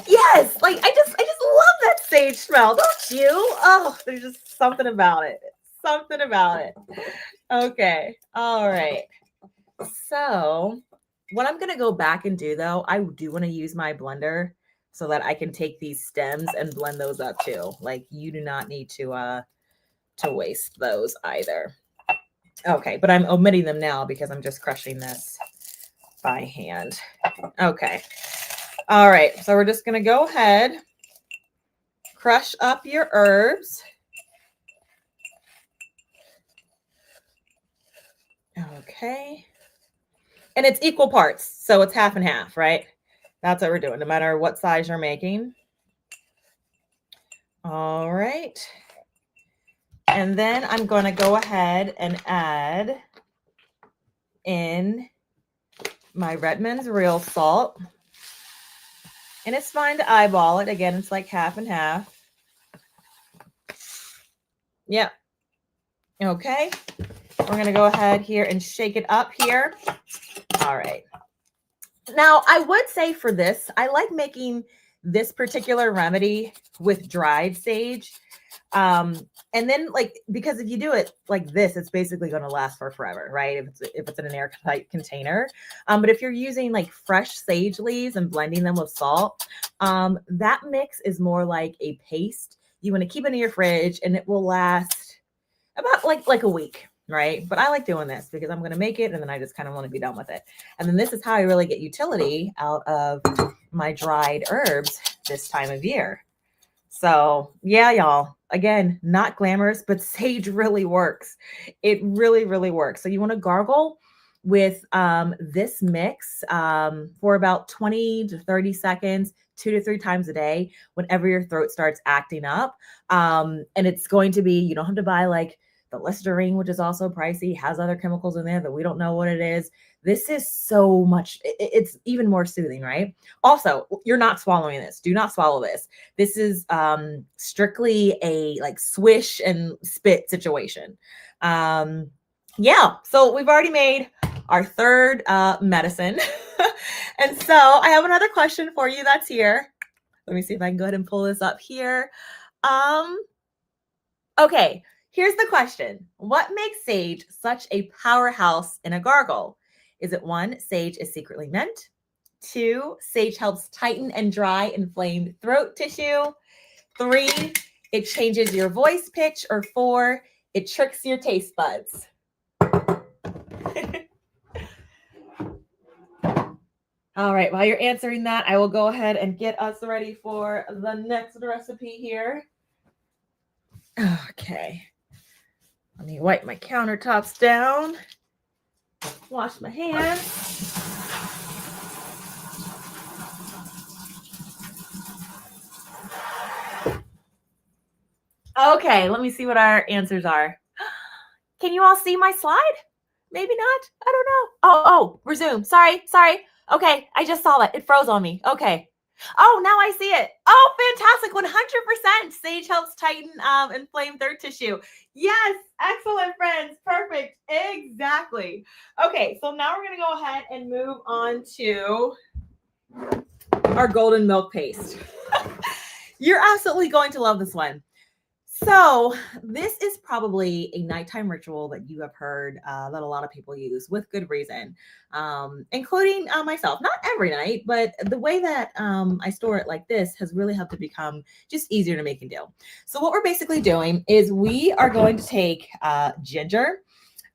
Yes, like I just love that sage smell, don't you? Oh, there's just something about it. Something about it. Okay. All right. So what I'm going to go back and do, though, I do want to use my blender so that I can take these stems and blend those up too. Like, you do not need to waste those either. Okay, but I'm omitting them now because I'm just crushing this by hand. Okay. All right. So we're just going to go ahead, crush up your herbs. Okay. And it's equal parts. So it's half and half, right? That's what we're doing, no matter what size you're making. All right. And then I'm going to go ahead and add in my Redmond's real salt. And it's fine to eyeball it. Again, it's like half and half. Yep. Okay. We're going to go ahead here and shake it up here. All right. Now, I would say for this, I like making this particular remedy with dried sage. And then, like, because if you do it like this, it's basically going to last for forever, right? If it's in an airtight container. But if you're using like fresh sage leaves and blending them with salt, that mix is more like a paste. You want to keep it in your fridge, and it will last about like a week, right? But I like doing this because I'm going to make it, and then I just kind of want to be done with it. And then this is how I really get utility out of my dried herbs this time of year. So yeah, y'all, again, not glamorous, but sage really works. It really, really works. So you want to gargle with this mix for about 20 to 30 seconds, 2 to 3 times a day, whenever your throat starts acting up. And it's going to be, you don't have to buy like the Listerine, which is also pricey, has other chemicals in there that we don't know what it is. This is so much, it's even more soothing, right? Also, you're not swallowing this. Do not swallow this. This is strictly a like swish and spit situation. Yeah, so we've already made our third medicine. And so I have another question for you that's here. Let me see if I can go ahead and pull this up here. Okay, here's the question. What makes sage such a powerhouse in a gargle? Is it 1, sage is secretly mint? 2, sage helps tighten and dry inflamed throat tissue? 3, it changes your voice pitch? Or 4, it tricks your taste buds? All right, while you're answering that, I will go ahead and get us ready for the next recipe here. Okay. Let me wipe my countertops down. Wash my hands. Okay, let me see what our answers are. Can you all see my slide? Maybe not. I don't know. Oh, resume. Sorry. Okay, I just saw that. It froze on me. Okay. Oh, now I see it. Oh, fantastic. 100%. Sage helps tighten inflamed throat tissue. Yes. Excellent, friends. Perfect. Exactly. Okay. So now we're going to go ahead and move on to our golden milk paste. You're absolutely going to love this one. So this is probably a nighttime ritual that you have heard that a lot of people use with good reason, including myself. Not every night, but the way that I store it like this has really helped it become just easier to make and do. So what we're basically doing is we are going to take ginger,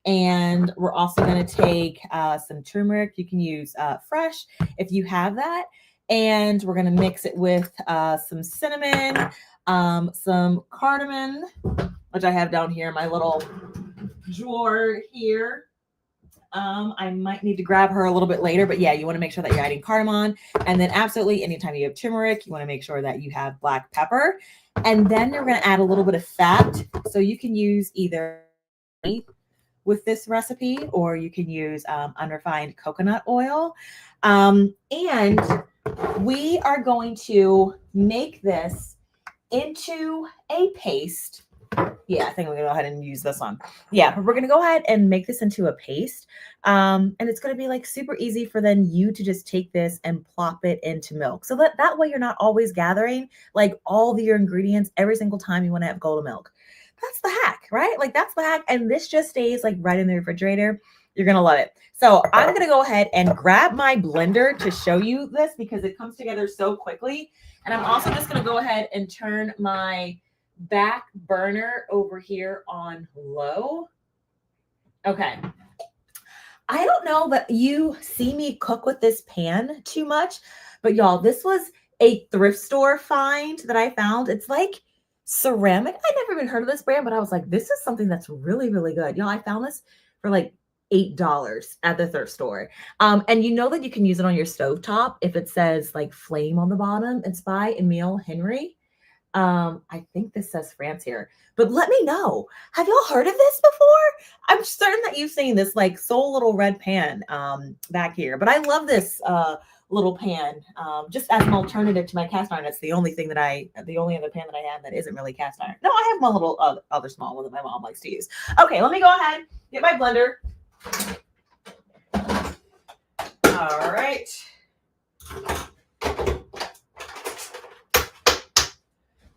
and we're also going to take some turmeric. You can use fresh if you have that. And we're going to mix it with some cinnamon, some cardamom, which I have down here in my little drawer here. I might need to grab her a little bit later, but yeah, you want to make sure that you're adding cardamom. And then absolutely anytime you have turmeric, you want to make sure that you have black pepper. And then you're going to add a little bit of fat. So you can use either with this recipe, or you can use unrefined coconut oil. And we are going to make this into a paste. Yeah, I think we're going to go ahead and use this one. Yeah, but we're going to go ahead and make this into a paste. And it's going to be like super easy for then you to just take this and plop it into milk. So that way you're not always gathering like all your ingredients every single time you want to have golden milk. That's the hack, right? Like that's the hack. And this just stays like right in the refrigerator. You're going to love it. So I'm going to go ahead and grab my blender to show you this because it comes together so quickly. And I'm also just going to go ahead and turn my back burner over here on low. Okay. I don't know that you see me cook with this pan too much, but y'all, this was a thrift store find that I found. It's like ceramic. I never even heard of this brand, but I was like, this is something that's really, really good. Y'all, I found this for like $8 at the thrift store. And you know that you can use it on your stovetop if it says like flame on the bottom. It's by Emile Henry. I think this says France here, but let me know. Have y'all heard of this before? I'm certain that you've seen this like soul little red pan back here, but I love this little pan just as an alternative to my cast iron. It's the only other pan that I have that isn't really cast iron. No, I have one little other small one that my mom likes to use. Okay, let me go ahead, get my blender. All right.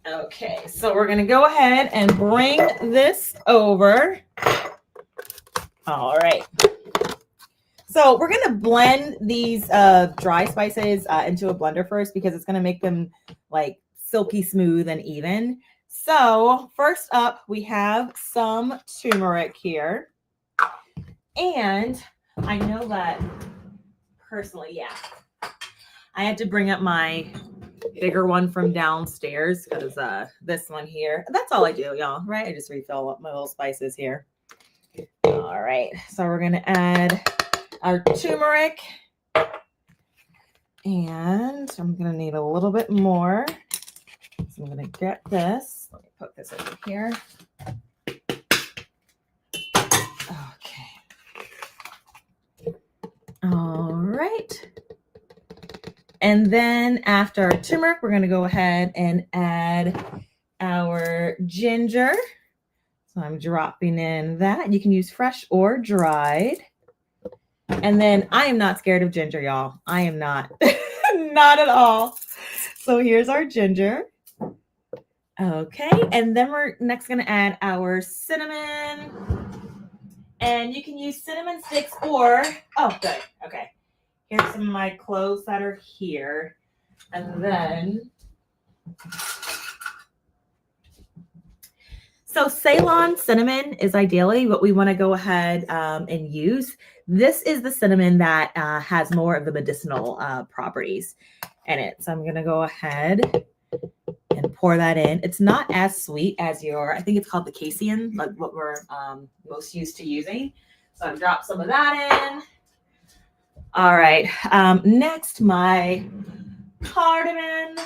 Okay, so we're going to go ahead and bring this over. All right. So we're going to blend these dry spices into a blender first because it's going to make them like silky smooth and even. So first up, we have some turmeric here. And I know that personally, yeah, I had to bring up my bigger one from downstairs because this one here, that's all I do, y'all, right? I just refill up my little spices here. All right, so we're going to add our turmeric. And I'm going to need a little bit more. So I'm going to get this. Let me put this over here. Okay. All right. And then after our turmeric, we're going to go ahead and add our ginger. So I'm dropping in that. You can use fresh or dried. And then I am not scared of ginger, y'all. I am not. Not at all. So here's our ginger. Okay. And then we're next going to add our cinnamon. And you can use cinnamon sticks or, oh, good. Okay. Here's some of my cloves that are here. And then, so Ceylon cinnamon is ideally what we want to go ahead and use. This is the cinnamon that has more of the medicinal properties in it. So I'm going to go ahead and pour that in. It's not as sweet as I think it's called the Casein, like what we're most used to using. So I've dropped some of that in. All right. Next, my cardamom.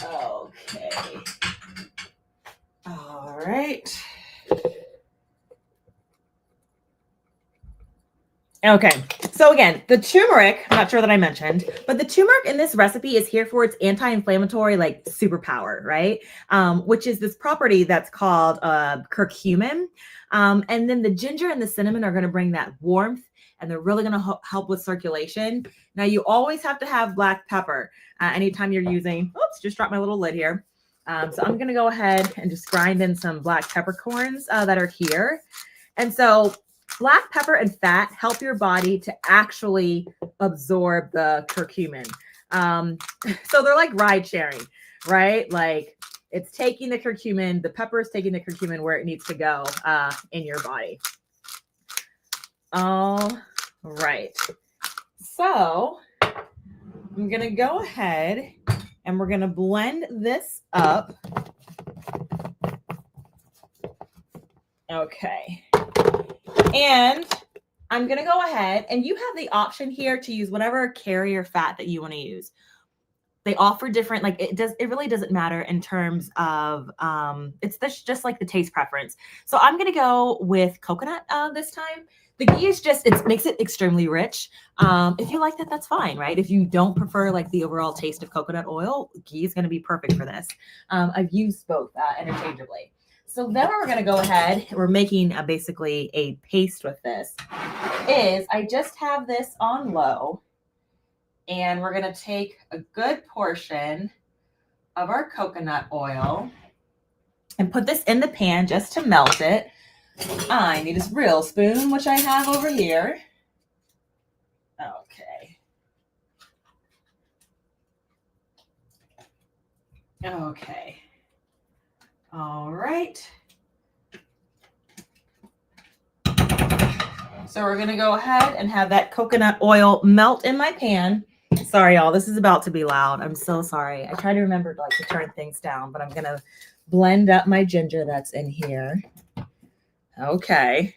Okay. All right. Okay. So again, the turmeric, I'm not sure that I mentioned, but the turmeric in this recipe is here for its anti-inflammatory like superpower, right? Which is this property that's called curcumin. And then the ginger and the cinnamon are going to bring that warmth, and they're really going to help with circulation. Now you always have to have black pepper anytime you're using, oops, just dropped my little lid here. So I'm going to go ahead and just grind in some black peppercorns that are here. And so black pepper and fat help your body to actually absorb the curcumin. So they're like ride sharing, right? Like it's taking the curcumin, the pepper is taking the curcumin where it needs to go in your body. All right. So I'm going to go ahead and we're going to blend this up. Okay. And I'm going to go ahead, and you have the option here to use whatever carrier fat that you want to use. They offer different, like it really doesn't matter in terms of, it's just like the taste preference. So I'm going to go with coconut this time. The ghee is just, it makes it extremely rich. If you like that, that's fine, right? If you don't prefer like the overall taste of coconut oil, ghee is going to be perfect for this. I've used both interchangeably. So then we're going to go ahead, we're making basically a paste with this, is I just have this on low, and we're going to take a good portion of our coconut oil and put this in the pan just to melt it. I need a real spoon, which I have over here. Okay. Okay. All right. So we're going to go ahead and have that coconut oil melt in my pan. Sorry, y'all. This is about to be loud. I'm so sorry. I try to remember to turn things down, but I'm going to blend up my ginger that's in here. Okay.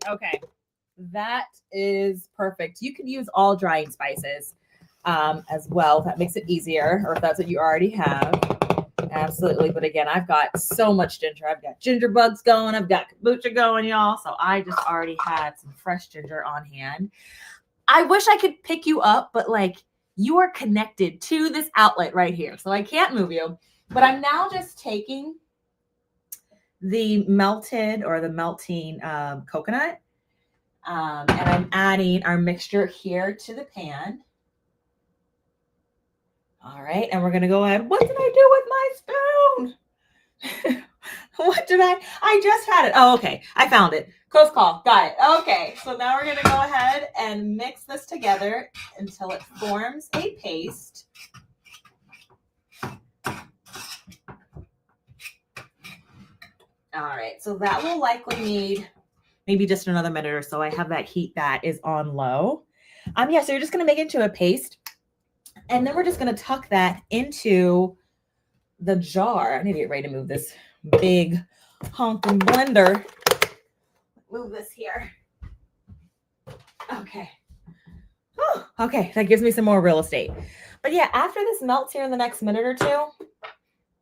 Okay, that is perfect. You can use all drying spices as well if that makes it easier, or if that's what you already have. Absolutely. But again, I've got so much ginger. I've got ginger bugs going. I've got kombucha going, y'all. So I just already had some fresh ginger on hand. I wish I could pick you up, but like you are connected to this outlet right here. So I can't move you. But I'm now just taking the melted or the melting coconut. And I'm adding our mixture here to the pan. All right. And we're going to go ahead. What did I do with my spoon? What did I just had it. Oh, okay. I found it. Close call. Got it. Okay. So now we're going to go ahead and mix this together until it forms a paste. All right. So that will likely need maybe just another minute or so. I have that heat that is on low. Yeah, so you're just going to make it into a paste. And then we're just going to tuck that into the jar. I need to get ready to move this big honking blender. Move this here. Okay. Oh, okay, that gives me some more real estate. But yeah, after this melts here in the next minute or two,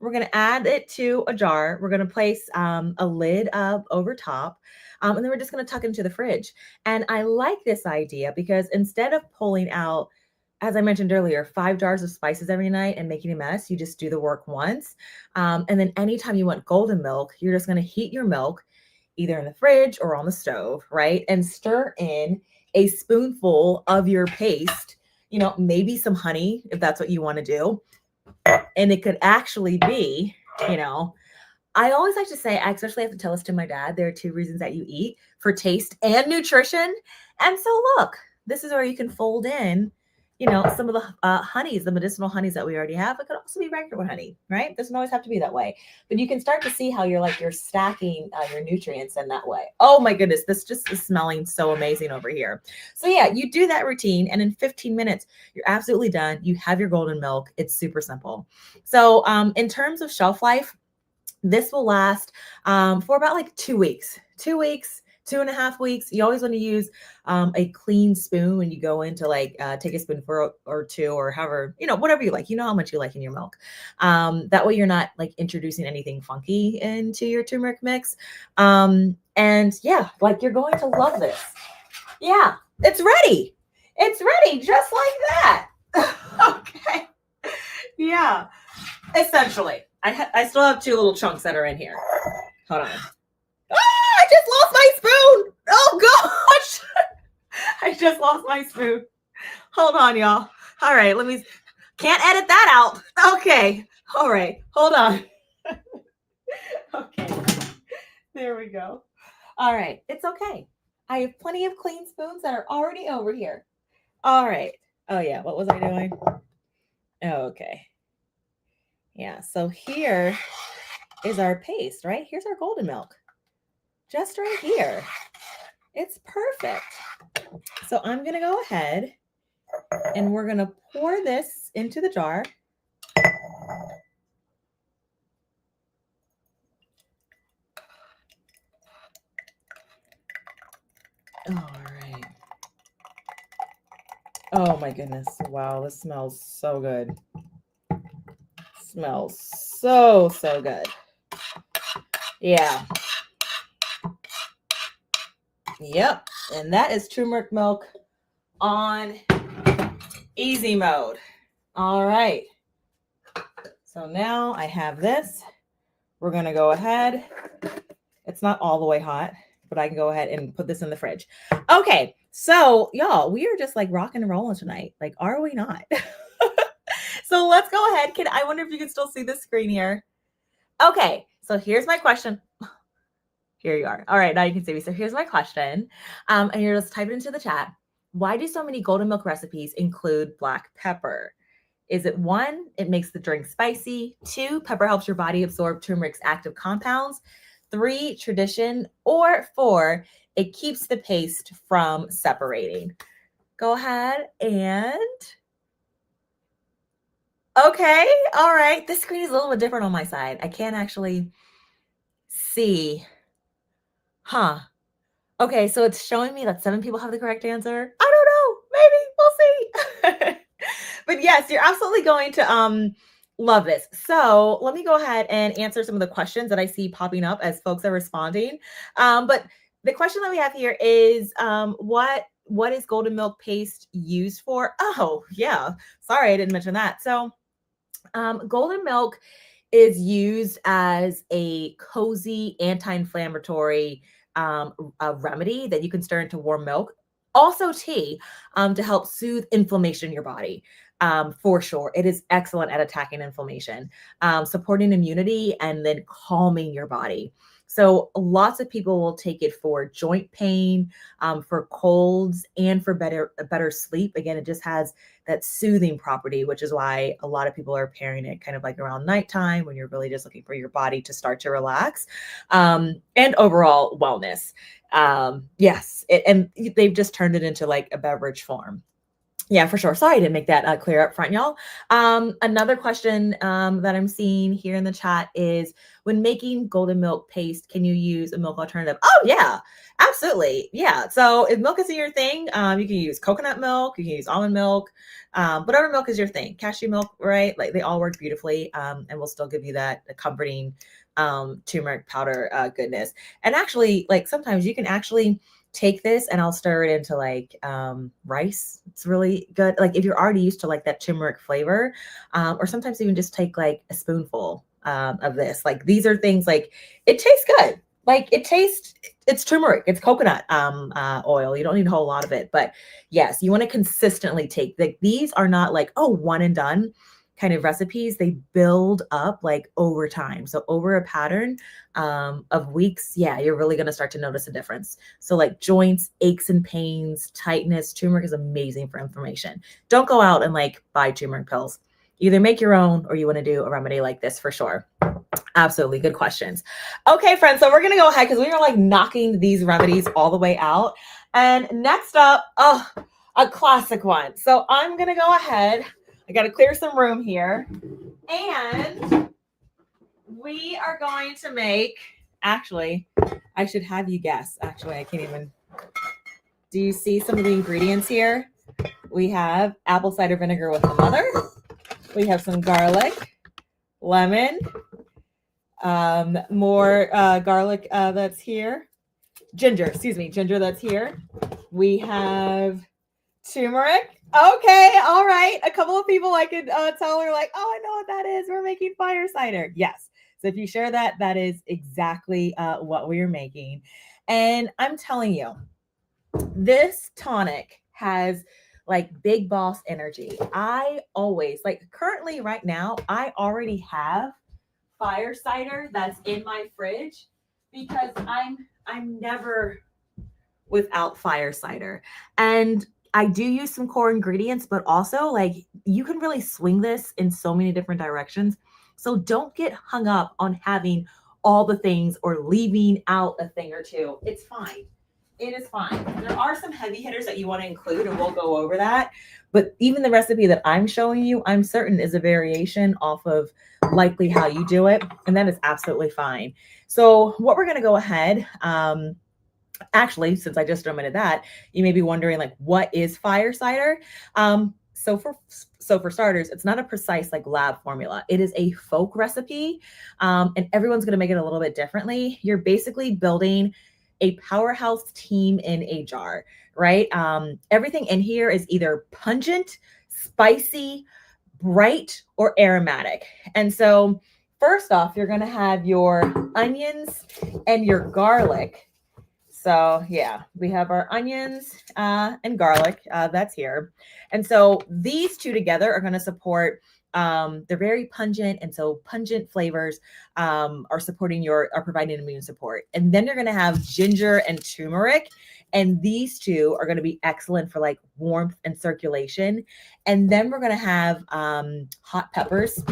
we're going to add it to a jar. We're going to place a lid up over top. And then we're just going to tuck it into the fridge. And I like this idea because instead of pulling out, as I mentioned earlier, 5 jars of spices every night and making a mess, you just do the work once. And then anytime you want golden milk, you're just going to heat your milk either in the fridge or on the stove, right? And stir in a spoonful of your paste, maybe some honey if that's what you want to do. And it could actually be, I always like to say, I especially have to tell this to my dad, there are 2 reasons that you eat: for taste and nutrition. And so look, this is where you can fold in some of the honeys, the medicinal honeys that we already have. It could also be regular honey, right? Doesn't always have to be that way, but you can start to see how you're stacking your nutrients in that way. Oh my goodness, this just is smelling so amazing over here. So yeah, you do that routine, and in 15 minutes, you're absolutely done. You have your golden milk. It's super simple. So in terms of shelf life, this will last for about like 2 weeks, 2.5 weeks. You always want to use a clean spoon when you go in to like take a spoonful or two, or however, whatever you like, how much you like in your milk. That way you're not like introducing anything funky into your turmeric mix. And yeah, like you're going to love this. Yeah, it's ready. It's ready just like that. Okay. Yeah, essentially. I still have 2 little chunks that are in here. Hold on. I just lost my spoon. Oh gosh. I just lost my spoon. Hold on, y'all. All right, can't edit that out. Okay. All right. Hold on. Okay. There we go. All right. It's okay. I have plenty of clean spoons that are already over here. All right. Oh yeah. What was I doing? Okay. Yeah. So here is our paste, right? Here's our golden milk. Just right here. It's perfect. So I'm going to go ahead and we're going to pour this into the jar. All right. Oh my goodness. Wow, this smells so good. Smells so good. Yeah. Yep. And that is turmeric milk on easy mode. All right. So now I have this. We're going to go ahead. It's not all the way hot, but I can go ahead and put this in the fridge. Okay. So y'all, we are just like rocking and rolling tonight. Like, are we not? So let's go ahead. I wonder if you can still see the screen here. Okay. So here's my question. Here you are. All right, now you can see me. So here's my question. And you're just type it into the chat. Why do so many golden milk recipes include black pepper? Is it 1, it makes the drink spicy? 2, pepper helps your body absorb turmeric's active compounds? 3, tradition? Or 4, it keeps the paste from separating? Go ahead and... Okay, all right. This screen is a little bit different on my side. I can't actually see... Huh. Okay, so it's showing me that 7 people have the correct answer. I don't know. Maybe we'll see. But yes, you're absolutely going to love this. So let me go ahead and answer some of the questions that I see popping up as folks are responding. But the question that we have here is what is golden milk paste used for? Oh, yeah. Sorry, I didn't mention that. So golden milk is used as a cozy anti-inflammatory a remedy that you can stir into warm milk. Also tea to help soothe inflammation in your body. For sure. It is excellent at attacking inflammation, supporting immunity, and then calming your body. So lots of people will take it for joint pain, for colds, and for better sleep. Again, it just has that soothing property, which is why a lot of people are pairing it kind of like around nighttime when you're really just looking for your body to start to relax, and overall wellness. Yes, and they've just turned it into like a beverage form. Yeah, for sure. Sorry I didn't make that clear up front, y'all. Another question that I'm seeing here in the chat is, when making golden milk paste, can you use a milk alternative? Oh, yeah, absolutely. Yeah. So if milk isn't your thing, you can use coconut milk, you can use almond milk, whatever milk is your thing. Cashew milk, right? Like they all work beautifully, and will still give you that comforting turmeric powder goodness. And actually, like sometimes you can actually take this and I'll stir it into like rice. It's really good. Like if you're already used to like that turmeric flavor, or sometimes even just take like a spoonful of this. Like these are things like it tastes good. Like it's turmeric, it's coconut oil. You don't need a whole lot of it, but yes, you want to consistently take, like these are not like, oh, one and done. kind of recipes, they build up like over time. So over a pattern of weeks, yeah, you're really going to start to notice a difference. So like joints, aches and pains, tightness, turmeric is amazing for inflammation. Don't go out and like buy turmeric pills. Either make your own or you want to do a remedy like this for sure. Absolutely. Good questions. Okay, friends. So we're going to go ahead because we are like knocking these remedies all the way out. And next up, a classic one. So I'm going to go ahead. I got to clear some room here. And we are going to make, actually, I should have you guess. Actually, I can't even. Do you see some of the ingredients here? We have apple cider vinegar with the mother. We have some garlic, lemon, more garlic that's here. Ginger that's here. We have turmeric. Okay, all right. A couple of people I could tell are like, oh, I know what that is. We're making fire cider. Yes. So if you share that, that is exactly what we are making. And I'm telling you, this tonic has like big boss energy. I always like currently right now, I already have fire cider that's in my fridge because I'm never without fire cider. And I do use some core ingredients, but also like you can really swing this in so many different directions. So don't get hung up on having all the things or leaving out a thing or two. It's fine. It is fine. There are some heavy hitters that you want to include, and we'll go over that. But even the recipe that I'm showing you, I'm certain is a variation off of likely how you do it. And that is absolutely fine. So what we're going to go ahead, actually, since I just omitted that, you may be wondering like, what is fire cider? So for starters, it's not a precise like lab formula. It is a folk recipe, and everyone's going to make it a little bit differently. You're basically building a powerhouse team in a jar, right? Everything in here is either pungent, spicy, bright, or aromatic. And so first off, you're going to have your onions and your garlic. So yeah, we have our onions and garlic that's here. And so these two together are going to support, they're very pungent. And so pungent flavors are providing immune support. And then you're going to have ginger and turmeric. And these two are going to be excellent for like warmth and circulation. And then we're going to have hot peppers.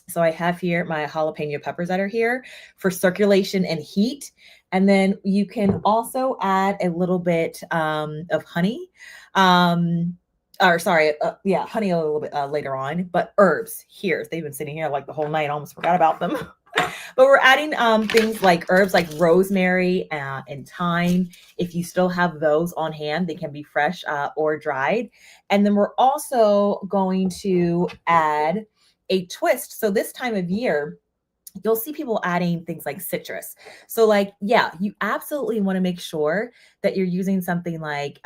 So I have here my jalapeno peppers that are here for circulation and heat. And then you can also add a little bit of honey. Honey a little bit later on, but herbs here. They've been sitting here like the whole night. I almost forgot about them. But we're adding things like herbs like rosemary and thyme. If you still have those on hand, they can be fresh or dried. And then we're also going to add a twist. So this time of year, you'll see people adding things like citrus. So like, yeah, you absolutely want to make sure that you're using something like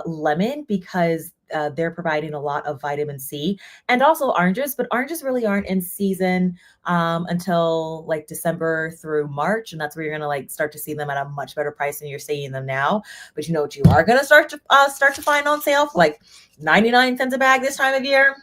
lemon because they're providing a lot of vitamin C, and also oranges, but oranges really aren't in season until like December through March. And that's where you're going to like start to see them at a much better price than you're seeing them now. But you know what you are going to start to find on sale for like 99 cents a bag this time of year?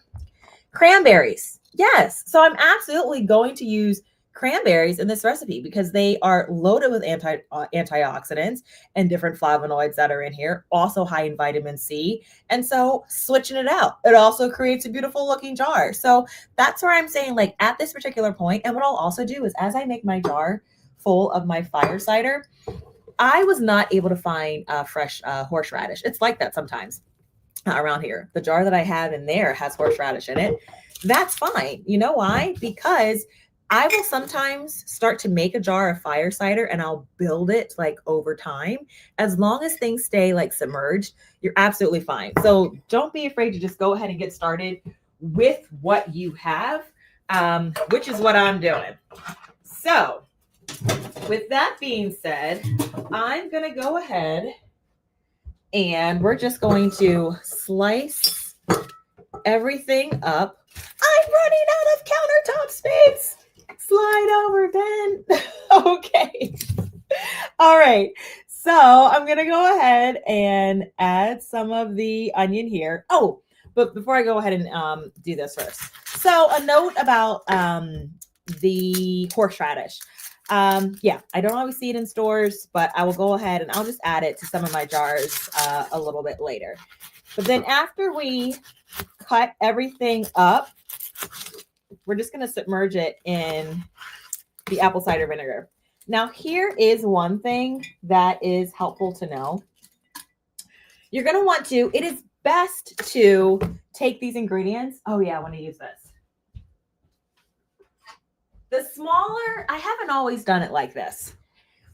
Cranberries. Yes. So I'm absolutely going to use cranberries in this recipe because they are loaded with antioxidants and different flavonoids that are in here, also high in vitamin C. And so switching it out, it also creates a beautiful looking jar. So that's where I'm saying like at this particular point, and what I'll also do is as I make my jar full of my fire cider, I was not able to find fresh horseradish. It's like that sometimes around here. The jar that I have in there has horseradish in it. That's fine. You know why? Because I will sometimes start to make a jar of fire cider and I'll build it like over time. As long as things stay like submerged, you're absolutely fine. So don't be afraid to just go ahead and get started with what you have, which is what I'm doing. So with that being said, I'm going to go ahead and we're just going to slice everything up. I'm running out of countertop space. Slide over, Ben. Okay. All right. So I'm going to go ahead and add some of the onion here. Oh, But before I go ahead and do this first. So a note about the horseradish. Yeah, I don't always see it in stores, but I will go ahead and I'll just add it to some of my jars a little bit later. But then after we cut everything up, we're just going to submerge it in the apple cider vinegar. Now, here is one thing that is helpful to know. You're going to want to, it is best to take these ingredients. Oh yeah, I want to use this. The smaller, I haven't always done it like this,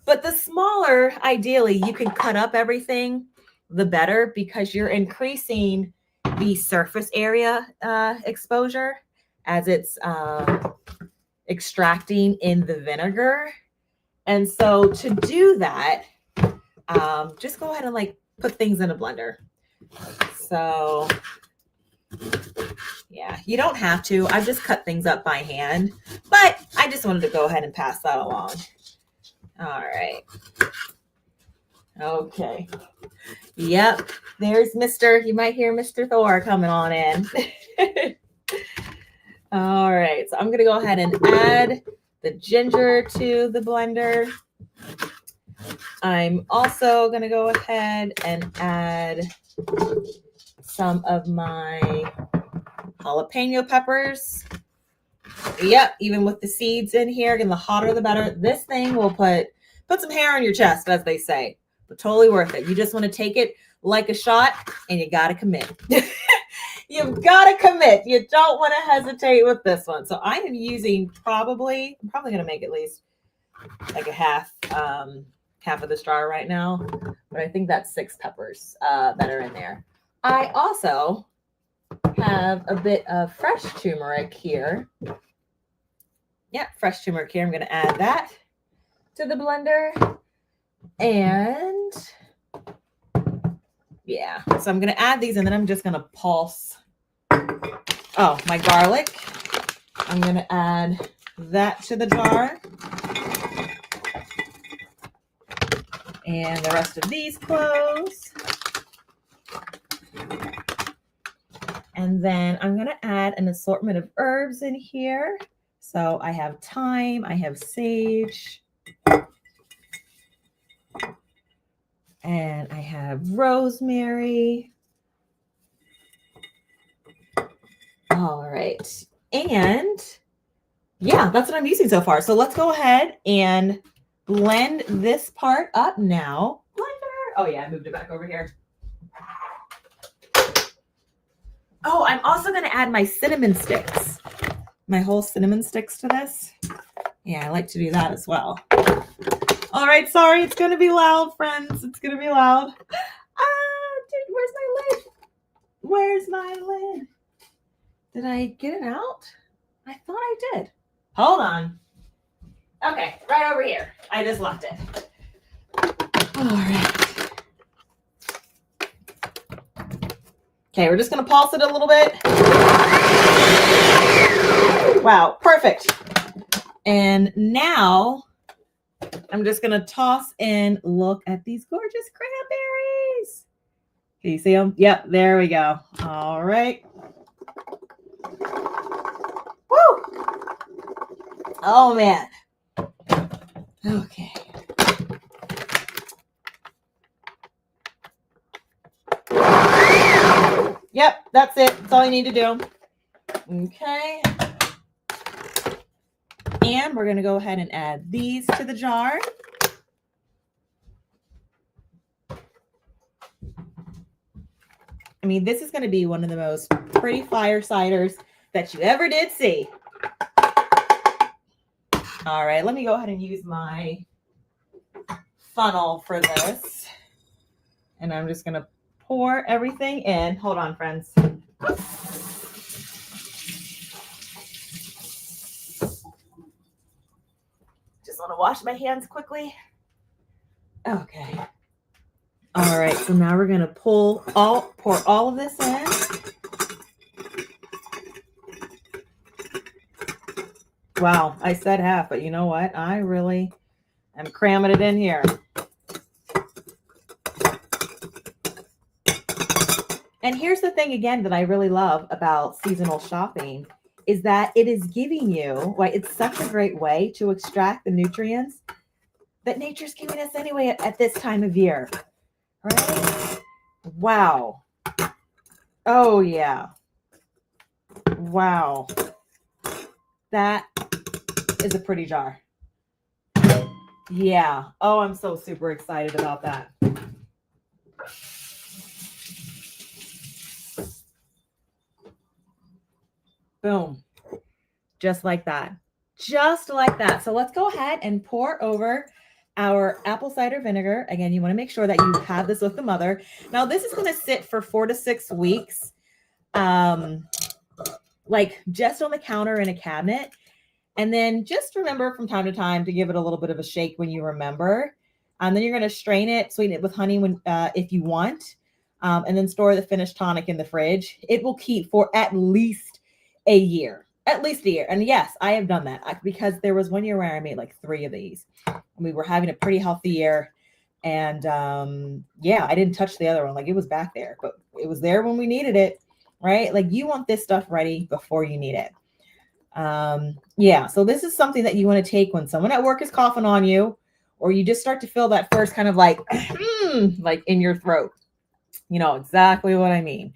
but the smaller, ideally, you can cut up everything, the better, because you're increasing the surface area exposure as it's extracting in the vinegar. And so to do that, just go ahead and like put things in a blender. So yeah, you don't have to. I've just cut things up by hand, but I just wanted to go ahead and pass that along. All right. Okay. Yep. There's Mr. You might hear Mr. Thor coming on in. All right. So I'm going to go ahead and add the ginger to the blender. I'm also going to go ahead and add some of my jalapeno peppers. Yep, even with the seeds in here, and the hotter the better. This thing will put some hair on your chest, as they say, but totally worth it. You just want to take it like a shot, and you got to commit. You've got to commit. You don't want to hesitate with this one. So I am using I'm probably going to make at least like a half of this jar right now, but I think that's 6 peppers that are in there. I also have a bit of fresh turmeric here. Yeah, fresh turmeric here. I'm going to add that to the blender. And yeah, so I'm going to add these and then I'm just going to pulse. Oh, my garlic. I'm going to add that to the jar. And the rest of these cloves. And then I'm going to add an assortment of herbs in here. So I have thyme, I have sage, and I have rosemary. All right. And yeah, that's what I'm using so far. So let's go ahead and blend this part up now. Blender. Oh yeah, I moved it back over here. Oh, I'm also going to add my cinnamon sticks. My whole cinnamon sticks to this. Yeah, I like to do that as well. All right, sorry, it's going to be loud, friends. It's going to be loud. Dude, where's my lid? Where's my lid? Did I get it out? I thought I did. Hold on. Okay, right over here. I just left it. All right. Okay, we're just going to pulse it a little bit. Wow, perfect. And now I'm just going to toss in, look at these gorgeous cranberries. Can you see them? Yep, there we go. All right. Woo! Oh, man. Okay. Yep, that's it. That's all you need to do. Okay. And we're going to go ahead and add these to the jar. I mean, this is going to be one of the most pretty fire ciders that you ever did see. All right, let me go ahead and use my funnel for this. And I'm just going to pour everything in. Hold on, friends. Just want to wash my hands quickly. Okay. All right, so now we're going to pour all of this in. Wow, I said half, but you know what? I really am cramming it in here. And here's the thing again that I really love about seasonal shopping is that it is giving you, right? It's such a great way to extract the nutrients that nature's giving us anyway at this time of year, right? Wow. Oh, yeah. Wow. That is a pretty jar. Yeah. Oh, I'm so super excited about that. Boom. Just like that. Just like that. So let's go ahead and pour over our apple cider vinegar. Again, you want to make sure that you have this with the mother. Now, this is going to sit for 4 to 6 weeks, like just on the counter in a cabinet. And then just remember from time to time to give it a little bit of a shake when you remember. Then you're going to strain it, sweeten it with honey when if you want, and then store the finished tonic in the fridge. It will keep for at least a year. At least a year. And yes, I have done that because there was one year where I made like 3 of these. And we were having a pretty healthy year. And yeah, I didn't touch the other one. Like it was back there, but it was there when we needed it, right? Like you want this stuff ready before you need it. Yeah, so this is something that you want to take when someone at work is coughing on you, or you just start to feel that first kind of like, like in your throat. You know exactly what I mean.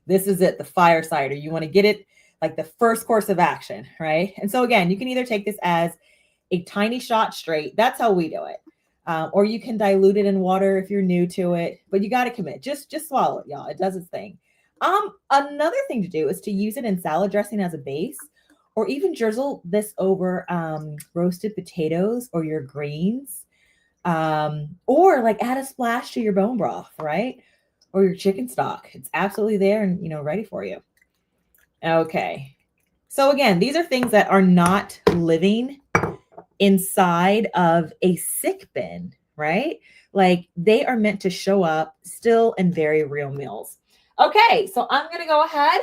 This is it, the fire cider. You want to get it like the first course of action, right? And so again, you can either take this as a tiny shot straight. That's how we do it. Or you can dilute it in water if you're new to it, but you got to commit. Just swallow it, y'all. It does its thing. Another thing to do is to use it in salad dressing as a base, or even drizzle this over roasted potatoes or your greens, or like add a splash to your bone broth, right? Or your chicken stock. It's absolutely there and, you know, ready for you. Okay. So again, these are things that are not living inside of a sick bin, right? Like they are meant to show up still in very real meals. Okay, so I'm going to go ahead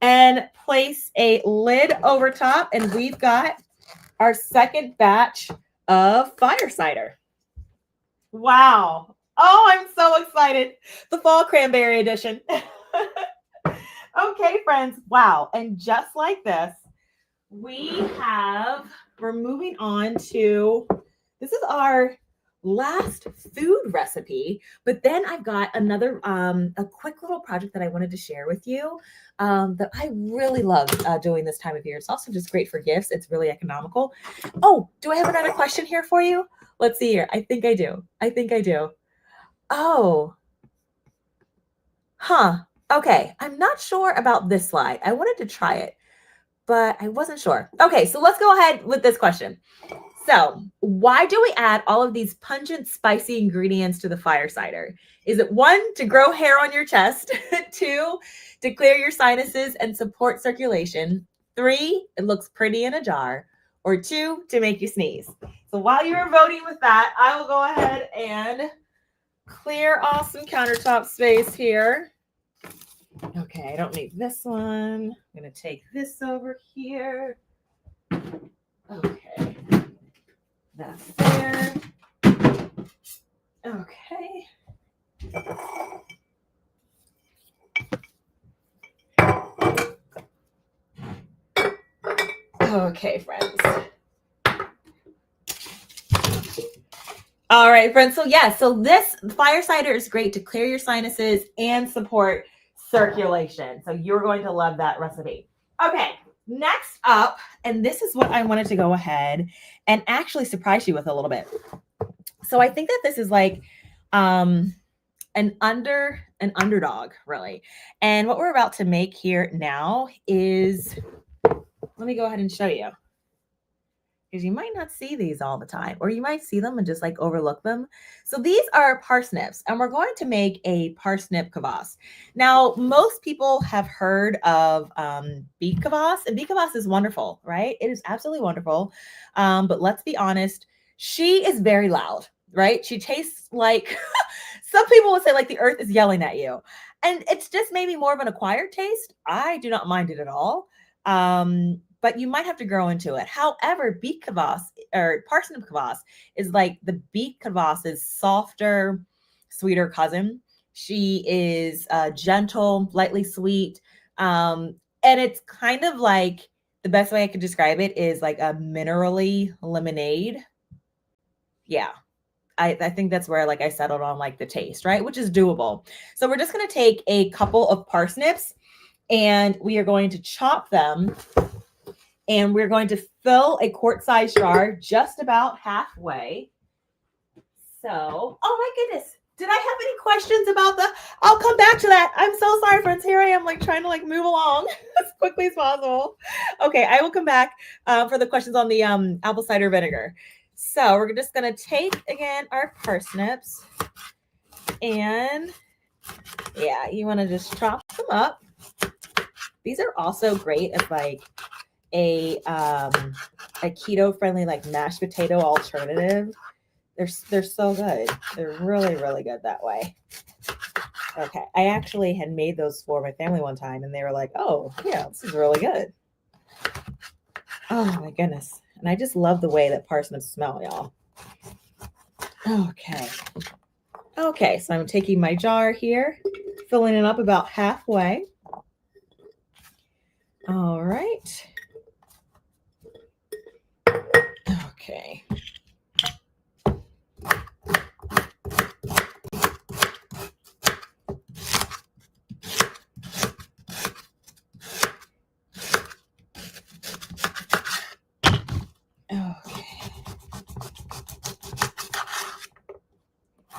and place a lid over top, and we've got our second batch of fire cider. Wow. Oh, I'm so excited. The fall cranberry edition. Okay, friends. Wow. And just like this, we're moving on to, this is our last food recipe, but then I've got another, a quick little project that I wanted to share with you that I really love doing this time of year. It's also just great for gifts. It's really economical. Oh, do I have another question here for you? Let's see here. I think I do. Oh, huh. Okay. I'm not sure about this slide. I wanted to try it, but I wasn't sure. Okay, so let's go ahead with this question. So why do we add all of these pungent, spicy ingredients to the fire cider? Is it 1, to grow hair on your chest, 2, to clear your sinuses and support circulation, 3, it looks pretty in a jar, or 2, to make you sneeze? So while you're voting with that, I will go ahead and clear off some countertop space here. Okay, I don't need this one. I'm going to take this over here. Okay. That's there. Okay. Okay, friends. All right, friends. So so this fire cider is great to clear your sinuses and support circulation. So you're going to love that recipe. Okay, next up, and this is what I wanted to go ahead and actually surprise you with a little bit. So I think that this is like an underdog, really. And what we're about to make here now is, let me go ahead and show you, because you might not see these all the time, or you might see them and just like overlook them. So these are parsnips, and we're going to make a parsnip kvass. Now, most people have heard of beet kvass, and beet kvass is wonderful, right? It is absolutely wonderful. But let's be honest, she is very loud, right? She tastes like, some people would say like the earth is yelling at you. And it's just maybe more of an acquired taste. I do not mind it at all. But you might have to grow into it. However, beet kvass or parsnip kvass is like the beet kvass's softer, sweeter cousin. She is gentle, lightly sweet. And it's kind of like, the best way I could describe it is like a minerally lemonade. Yeah. I think that's where like I settled on like the taste, right? Which is doable. So we're just going to take a couple of parsnips and we are going to chop them, and we're going to fill a quart-sized jar just about halfway. So, oh my goodness. Did I have any questions about I'll come back to that. I'm so sorry, friends. Here I am like trying to like move along as quickly as possible. Okay, I will come back for the questions on the apple cider vinegar. So we're just going to take, again, our parsnips, and yeah, you want to just chop them up. These are also great as like a keto-friendly like mashed potato alternative. They're so good. They're really, really good that way. Okay, I actually had made those for my family one time, and they were like, oh, yeah, this is really good. Oh, my goodness. And I just love the way that parsnips smell, y'all. Okay. Okay, so I'm taking my jar here, filling it up about halfway. All right. Okay.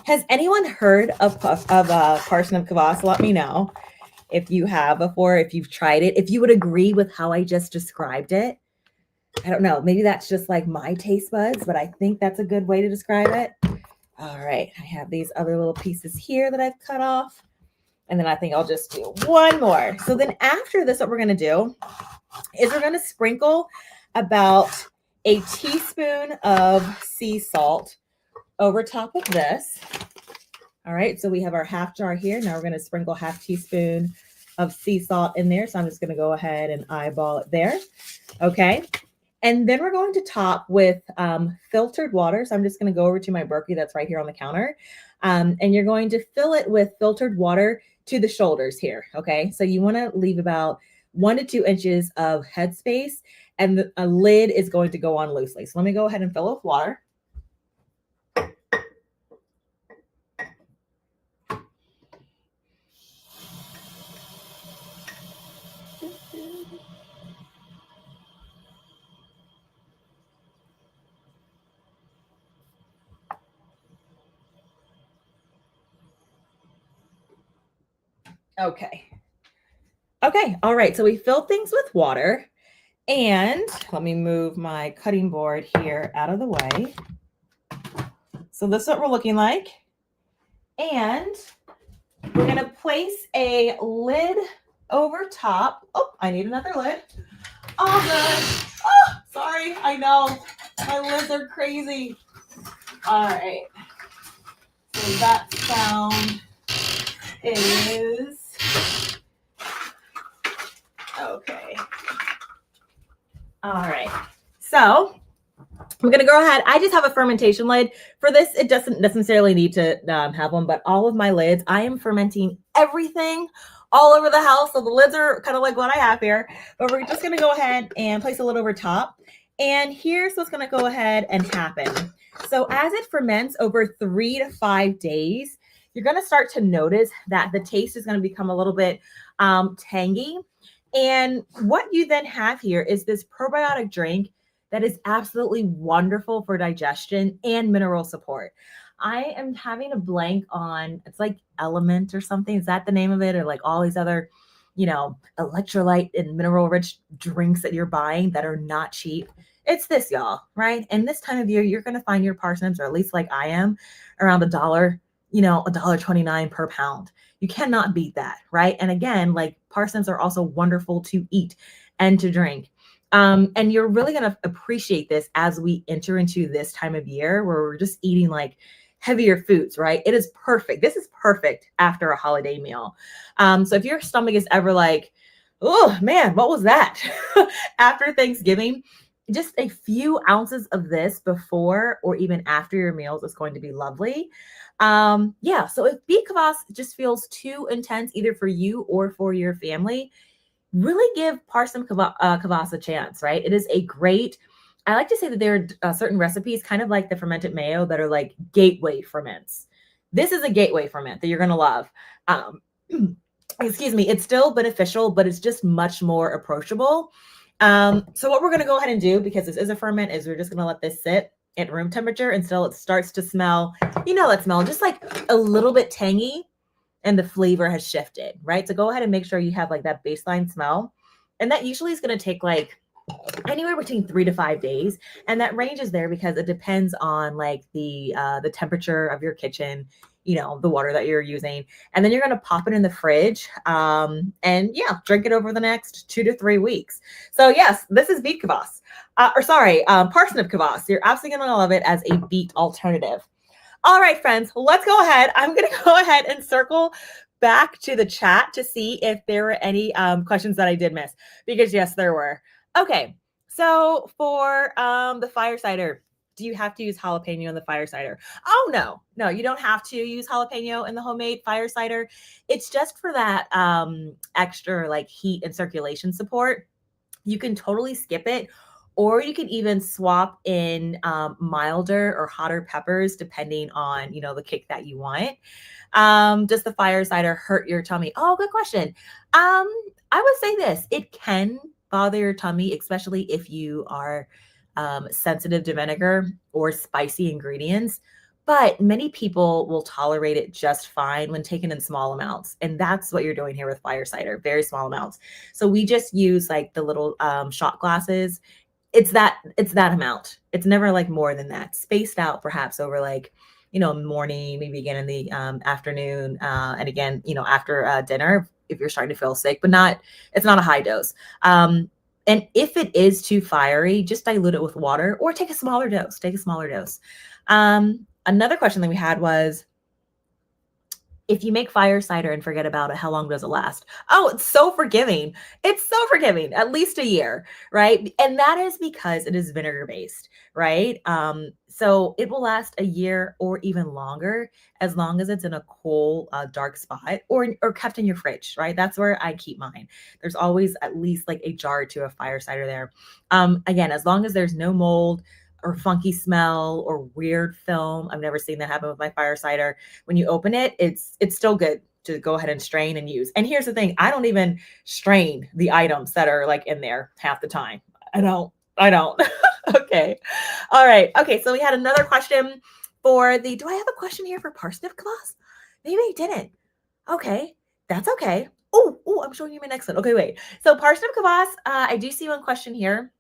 Has anyone heard of Parsnip Kvass? Let me know if you have before, if you've tried it, if you would agree with how I just described it. I don't know. Maybe that's just like my taste buds, but I think that's a good way to describe it. All right. I have these other little pieces here that I've cut off. And then I think I'll just do one more. So then after this, what we're going to do is we're going to sprinkle about a teaspoon of sea salt over top of this. All right, so we have our half jar here. Now we're going to sprinkle half teaspoon of sea salt in there. So I'm just going to go ahead and eyeball it there. Okay, and then we're going to top with filtered water. So I'm just going to go over to my Berkey that's right here on the counter. And you're going to fill it with filtered water to the shoulders here. Okay, so you want to leave about 1 to 2 inches of headspace, and a lid is going to go on loosely. So let me go ahead and fill it with water. Okay. Okay. All right. So we filled things with water, and let me move my cutting board here out of the way. So this is what we're looking like. And we're going to place a lid over top. Oh, I need another lid. All good. Oh, sorry. I know. My lids are crazy. All right. So that sound is okay. All right. So I'm going to go ahead. I just have a fermentation lid. For this, it doesn't necessarily need to have one, but all of my lids, I am fermenting everything all over the house. So the lids are kind of like what I have here, but we're just going to go ahead and place a lid over top. And here's what's going to go ahead and happen. So as it ferments over 3 to 5 days, you're going to start to notice that the taste is going to become a little bit tangy. And what you then have here is this probiotic drink that is absolutely wonderful for digestion and mineral support. I am having a blank on, it's like Element or something. Is that the name of it? Or like all these other, electrolyte and mineral rich drinks that you're buying that are not cheap. It's this, y'all, right? And this time of year, you're going to find your parsnips, or at least like I am, around $1, $1.29 per pound. You cannot beat that, right? And again, like parsnips are also wonderful to eat and to drink. And you're really going to appreciate this as we enter into this time of year where we're just eating like heavier foods, right? It is perfect. This is perfect after a holiday meal. So if your stomach is ever like, oh man, what was that? After Thanksgiving, just a few ounces of this before or even after your meals is going to be lovely. Yeah, so if beet kvass just feels too intense, either for you or for your family, really give parsnip kvass a chance, right? It is a great, I like to say that there are certain recipes, kind of like the fermented mayo, that are like gateway ferments. This is a gateway ferment that you're going to love. Um, excuse me, it's still beneficial, but it's just much more approachable. So what we're going to go ahead and do, because this is a ferment, is we're just going to let this sit at room temperature until it starts to smell, that smell just like a little bit tangy and the flavor has shifted, right? So go ahead and make sure you have like that baseline smell. And that usually is going to take like anywhere between 3 to 5 days. And that range is there because it depends on like the temperature of your kitchen, the water that you're using. And then you're going to pop it in the fridge and yeah, drink it over the next 2 to 3 weeks. So yes, this is beet kvass. Parsnip kvass. You're absolutely going to love it as a beet alternative. All right, friends, let's go ahead. I'm going to go ahead and circle back to the chat to see if there were any questions that I did miss, because yes, there were. Okay, so for the fire cider, do you have to use jalapeno in the fire cider? Oh, no, you don't have to use jalapeno in the homemade fire cider. It's just for that extra like heat and circulation support. You can totally skip it. Or you can even swap in milder or hotter peppers, depending on, the kick that you want. Does the fire cider hurt your tummy? Oh, good question. I would say this. It can bother your tummy, especially if you are sensitive to vinegar or spicy ingredients. But many people will tolerate it just fine when taken in small amounts. And that's what you're doing here with fire cider, very small amounts. So we just use like the little shot glasses. It's that amount. It's never like more than that, spaced out perhaps over like, morning, maybe again in the afternoon, and again, after dinner, if you're starting to feel sick, but it's not a high dose. And if it is too fiery, just dilute it with water or take a smaller dose. Another question that we had was, if you make fire cider and forget about it, how long does it last? Oh, it's so forgiving. At least a year, right? And that is because it is vinegar based, right? So it will last a year or even longer, as long as it's in a cool, dark spot or kept in your fridge, right? That's where I keep mine. There's always at least like a jar or two of fire cider there. Again, as long as there's no mold or funky smell or weird film. I've never seen that happen with my fire cider. When you open it, it's still good to go ahead and strain and use. And here's the thing, I don't even strain the items that are like in there half the time. I don't. Okay. All right. Okay. So we had another question do I have a question here for parsnip kvass? Maybe I didn't. Okay. That's okay. Oh, I'm showing you my next one. Okay, wait. So parsnip kvass, I do see one question here.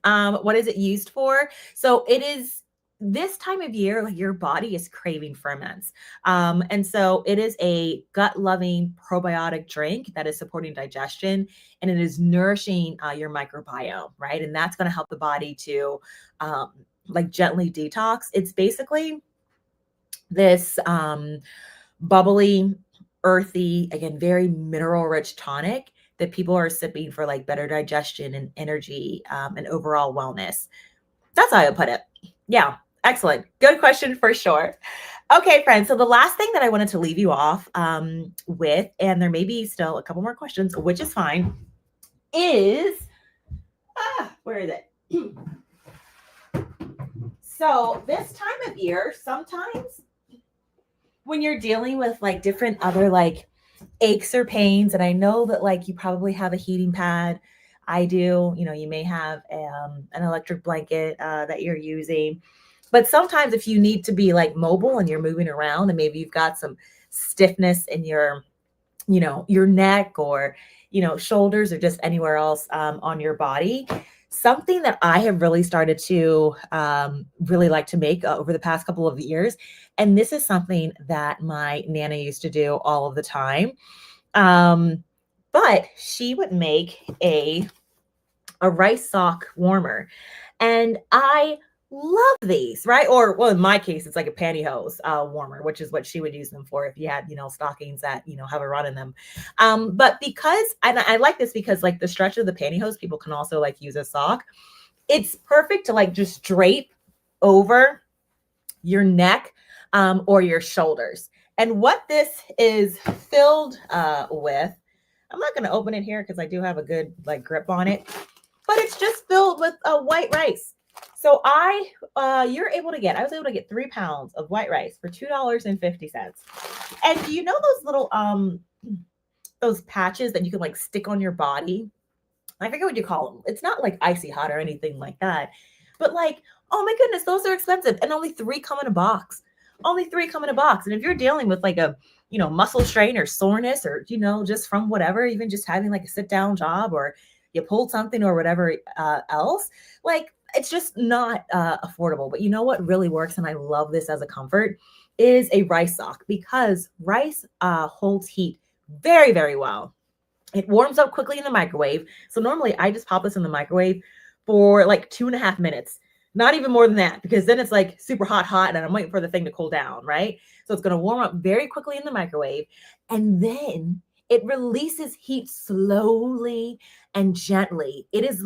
What is it used for? So it is this time of year, like your body is craving ferments. And so it is a gut loving probiotic drink that is supporting digestion, and it is nourishing your microbiome, right? And that's going to help the body to like gently detox. It's basically this bubbly, earthy, again, very mineral rich tonic that people are sipping for like better digestion and energy and overall wellness. That's how I would put it. Yeah, excellent. Good question for sure. Okay, friends. So the last thing that I wanted to leave you off with, and there may be still a couple more questions, which is fine, is, where is it? So this time of year, sometimes when you're dealing with like different other like aches or pains, and I know that like you probably have a heating pad. I do, you may have an electric blanket that you're using, but sometimes if you need to be like mobile and you're moving around and maybe you've got some stiffness in your neck or shoulders or just anywhere else on your body, something that I have really started to really like to make over the past couple of years, and this is something that my Nana used to do all of the time, but she would make a rice sock warmer, and I love these, right? Or, well, in my case, it's like a pantyhose warmer, which is what she would use them for if you had, stockings that, have a run in them. But because, and I like this because like the stretch of the pantyhose, people can also like use a sock. It's perfect to like just drape over your neck or your shoulders. And what this is filled with, I'm not going to open it here because I do have a good like grip on it, but it's just filled with white rice. So I was able to get 3 pounds of white rice for $2.50. And do you know those little those patches that you can like stick on your body? I forget what you call them. It's not like icy hot or anything like that. But like, oh my goodness, those are expensive. And only 3 come in a box. Only 3 come in a box. And if you're dealing with like a, muscle strain or soreness or, just from whatever, even just having like a sit down job or you pulled something or whatever else, like it's just not affordable. But you know what really works? And I love this as a comfort is a rice sock because rice holds heat very, very well. It warms up quickly in the microwave. So normally I just pop this in the microwave for like 2.5 minutes, not even more than that, because then it's like super hot, and I'm waiting for the thing to cool down, right? So it's going to warm up very quickly in the microwave, and then it releases heat slowly and gently. It is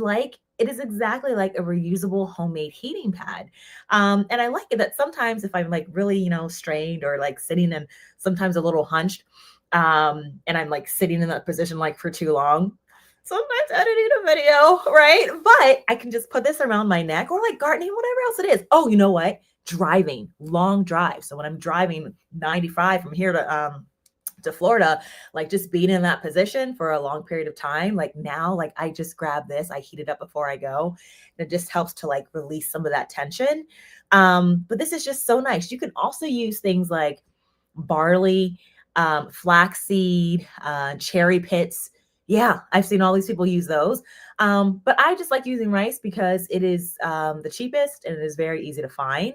exactly like a reusable homemade heating pad. And I like it that sometimes if I'm like really, strained or like sitting and sometimes a little hunched, and I'm like sitting in that position like for too long, sometimes editing a video, right? But I can just put this around my neck or like gardening, whatever else it is. Oh, you know what? Driving, long drive. So when I'm driving 95 from here to Florida, like just being in that position for a long period of time, like now, like I just grab this, I heat it up before I go. And it just helps to like release some of that tension. But this is just so nice. You can also use things like barley, flaxseed, cherry pits. Yeah, I've seen all these people use those. But I just like using rice because it is the cheapest and it is very easy to find.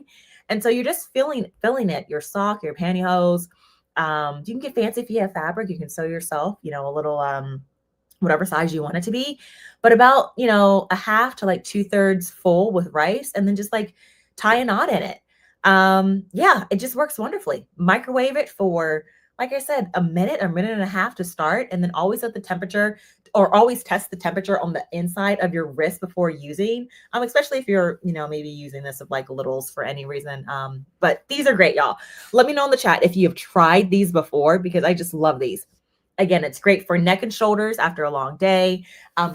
And so you're just filling it, your sock, your pantyhose. You can get fancy if you have fabric. You can sew yourself, a little whatever size you want it to be. But about, a half to like 2/3 full with rice, and then just like tie a knot in it. Yeah, it just works wonderfully. Microwave it for, like I said, a minute and a half to start, and then always set the temperature or always test the temperature on the inside of your wrist before using, especially if you're, maybe using this of like littles for any reason. But these are great, y'all. Let me know in the chat if you have tried these before, because I just love these. Again, it's great for neck and shoulders after a long day,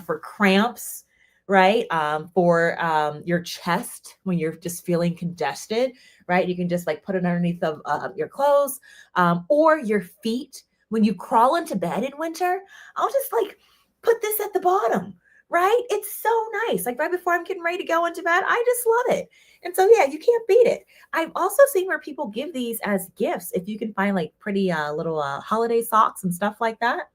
for cramps, right? For your chest when you're just feeling congested, right? You can just like put it underneath of your clothes, or your feet. When you crawl into bed in winter, I'll just like put this at the bottom, right? It's so nice. Like right before I'm getting ready to go into bed, I just love it. And so, yeah, you can't beat it. I've also seen where people give these as gifts if you can find like pretty little holiday socks and stuff like that.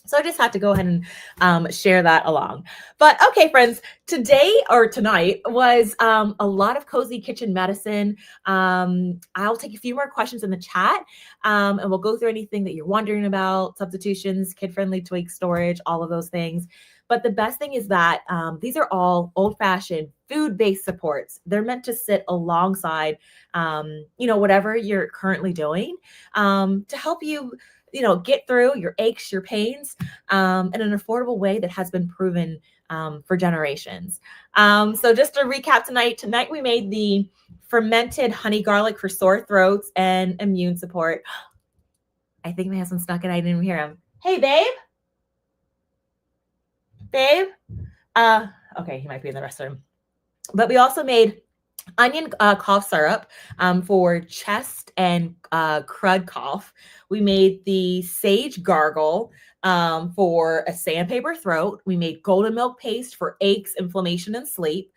So I just had to go ahead and share that along. But okay, friends, today or tonight was a lot of cozy kitchen medicine. I'll take a few more questions in the chat, and we'll go through anything that you're wondering about, substitutions, kid-friendly twig storage, all of those things. But the best thing is that these are all old-fashioned food-based supports. They're meant to sit alongside, whatever you're currently doing, to help you get through your aches, your pains, in an affordable way that has been proven for generations. So just to recap tonight we made the fermented honey garlic for sore throats and immune support. I think my husband snuck in. I didn't even hear him. Hey, babe. Babe. Okay, he might be in the restroom. But we also made onion cough syrup for chest and crud cough. We made the sage gargle for a sandpaper throat. We made golden milk paste for aches, inflammation, and sleep.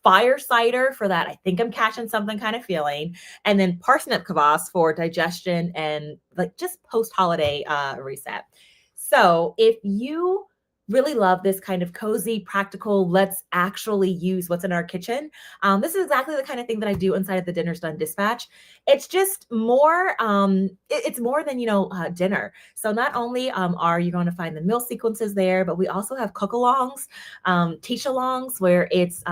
Fire cider for that, I think I'm catching something kind of feeling. And then Parsnip Kvass for digestion and like just post-holiday reset. So if you really love this kind of cozy, practical, let's actually use what's in our kitchen. This is exactly the kind of thing that I do inside of the Dinner's Done dispatch. It's just more, it's more than, dinner. So not only are you going to find the meal sequences there, but we also have cook-alongs, teach-alongs where it's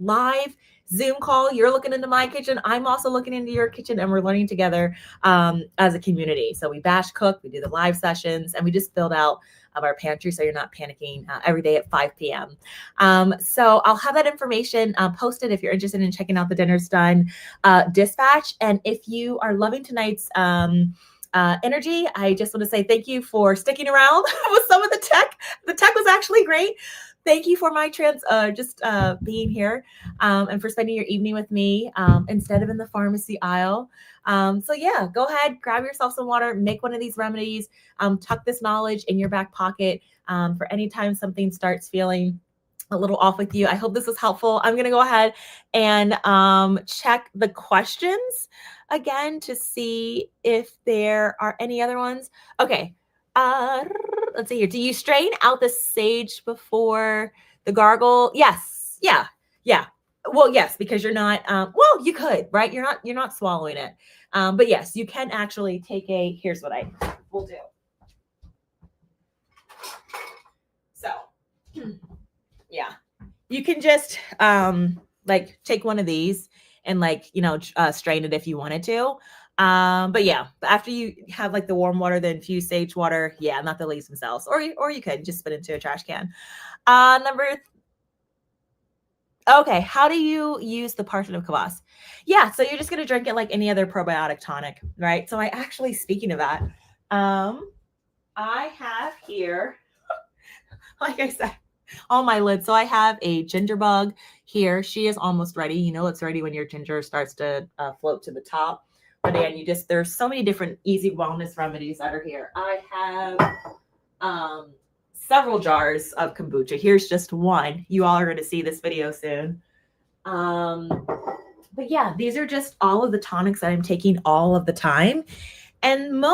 live Zoom call. You're looking into my kitchen. I'm also looking into your kitchen, and we're learning together as a community. So we bash cook, we do the live sessions, and we just build out of our pantry so you're not panicking every day at 5 p.m. So I'll have that information posted if you're interested in checking out the Dinner's Done dispatch. And if you are loving tonight's energy, I just want to say thank you for sticking around with some of the tech. The tech was actually great. Thank you for my being here and for spending your evening with me instead of in the pharmacy aisle. So yeah, go ahead, grab yourself some water, make one of these remedies, tuck this knowledge in your back pocket for any time something starts feeling a little off with you. I hope this was helpful. I'm going to go ahead and check the questions again to see if there are any other ones. Okay. Let's see here. Do you strain out the sage before the gargle? Yes. Yeah. Yeah. Well, yes, because you're not, well, you could, right? You're not swallowing it. But yes, you can actually take here's what I will do. So, yeah, you can just like take one of these and strain it if you wanted to. But yeah, after you have like the warm water, the infused sage water, yeah, not the leaves themselves, or you could just spit into a trash can. Okay, how do you use the Parsnip Kvass? Yeah, so you're just gonna drink it like any other probiotic tonic, right? So speaking of that, I have here, like I said, on my lid. So I have a ginger bug here. She is almost ready. You know it's ready when your ginger starts to float to the top. But again, there's so many different easy wellness remedies that are here. I have several jars of kombucha. Here's just one. You all are going to see this video soon. But yeah, these are just all of the tonics that I'm taking all of the time. And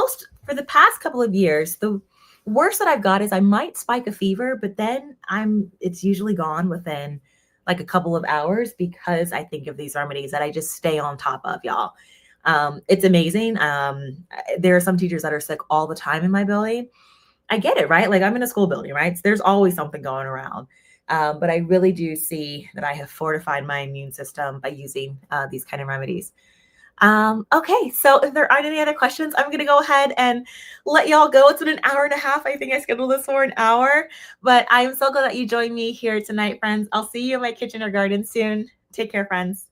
for the past couple of years, the worst that I've got is I might spike a fever, but then it's usually gone within like a couple of hours because I think of these remedies that I just stay on top of, y'all. It's amazing. There are some teachers that are sick all the time in my building. I get it, right? Like I'm in a school building, right? So there's always something going around. But I really do see that I have fortified my immune system by using these kind of remedies. Okay, so if there aren't any other questions, I'm going to go ahead and let y'all go. It's been an hour and a half. I think I scheduled this for an hour, but I'm so glad that you joined me here tonight, friends. I'll see you in my kitchen or garden soon. Take care, friends.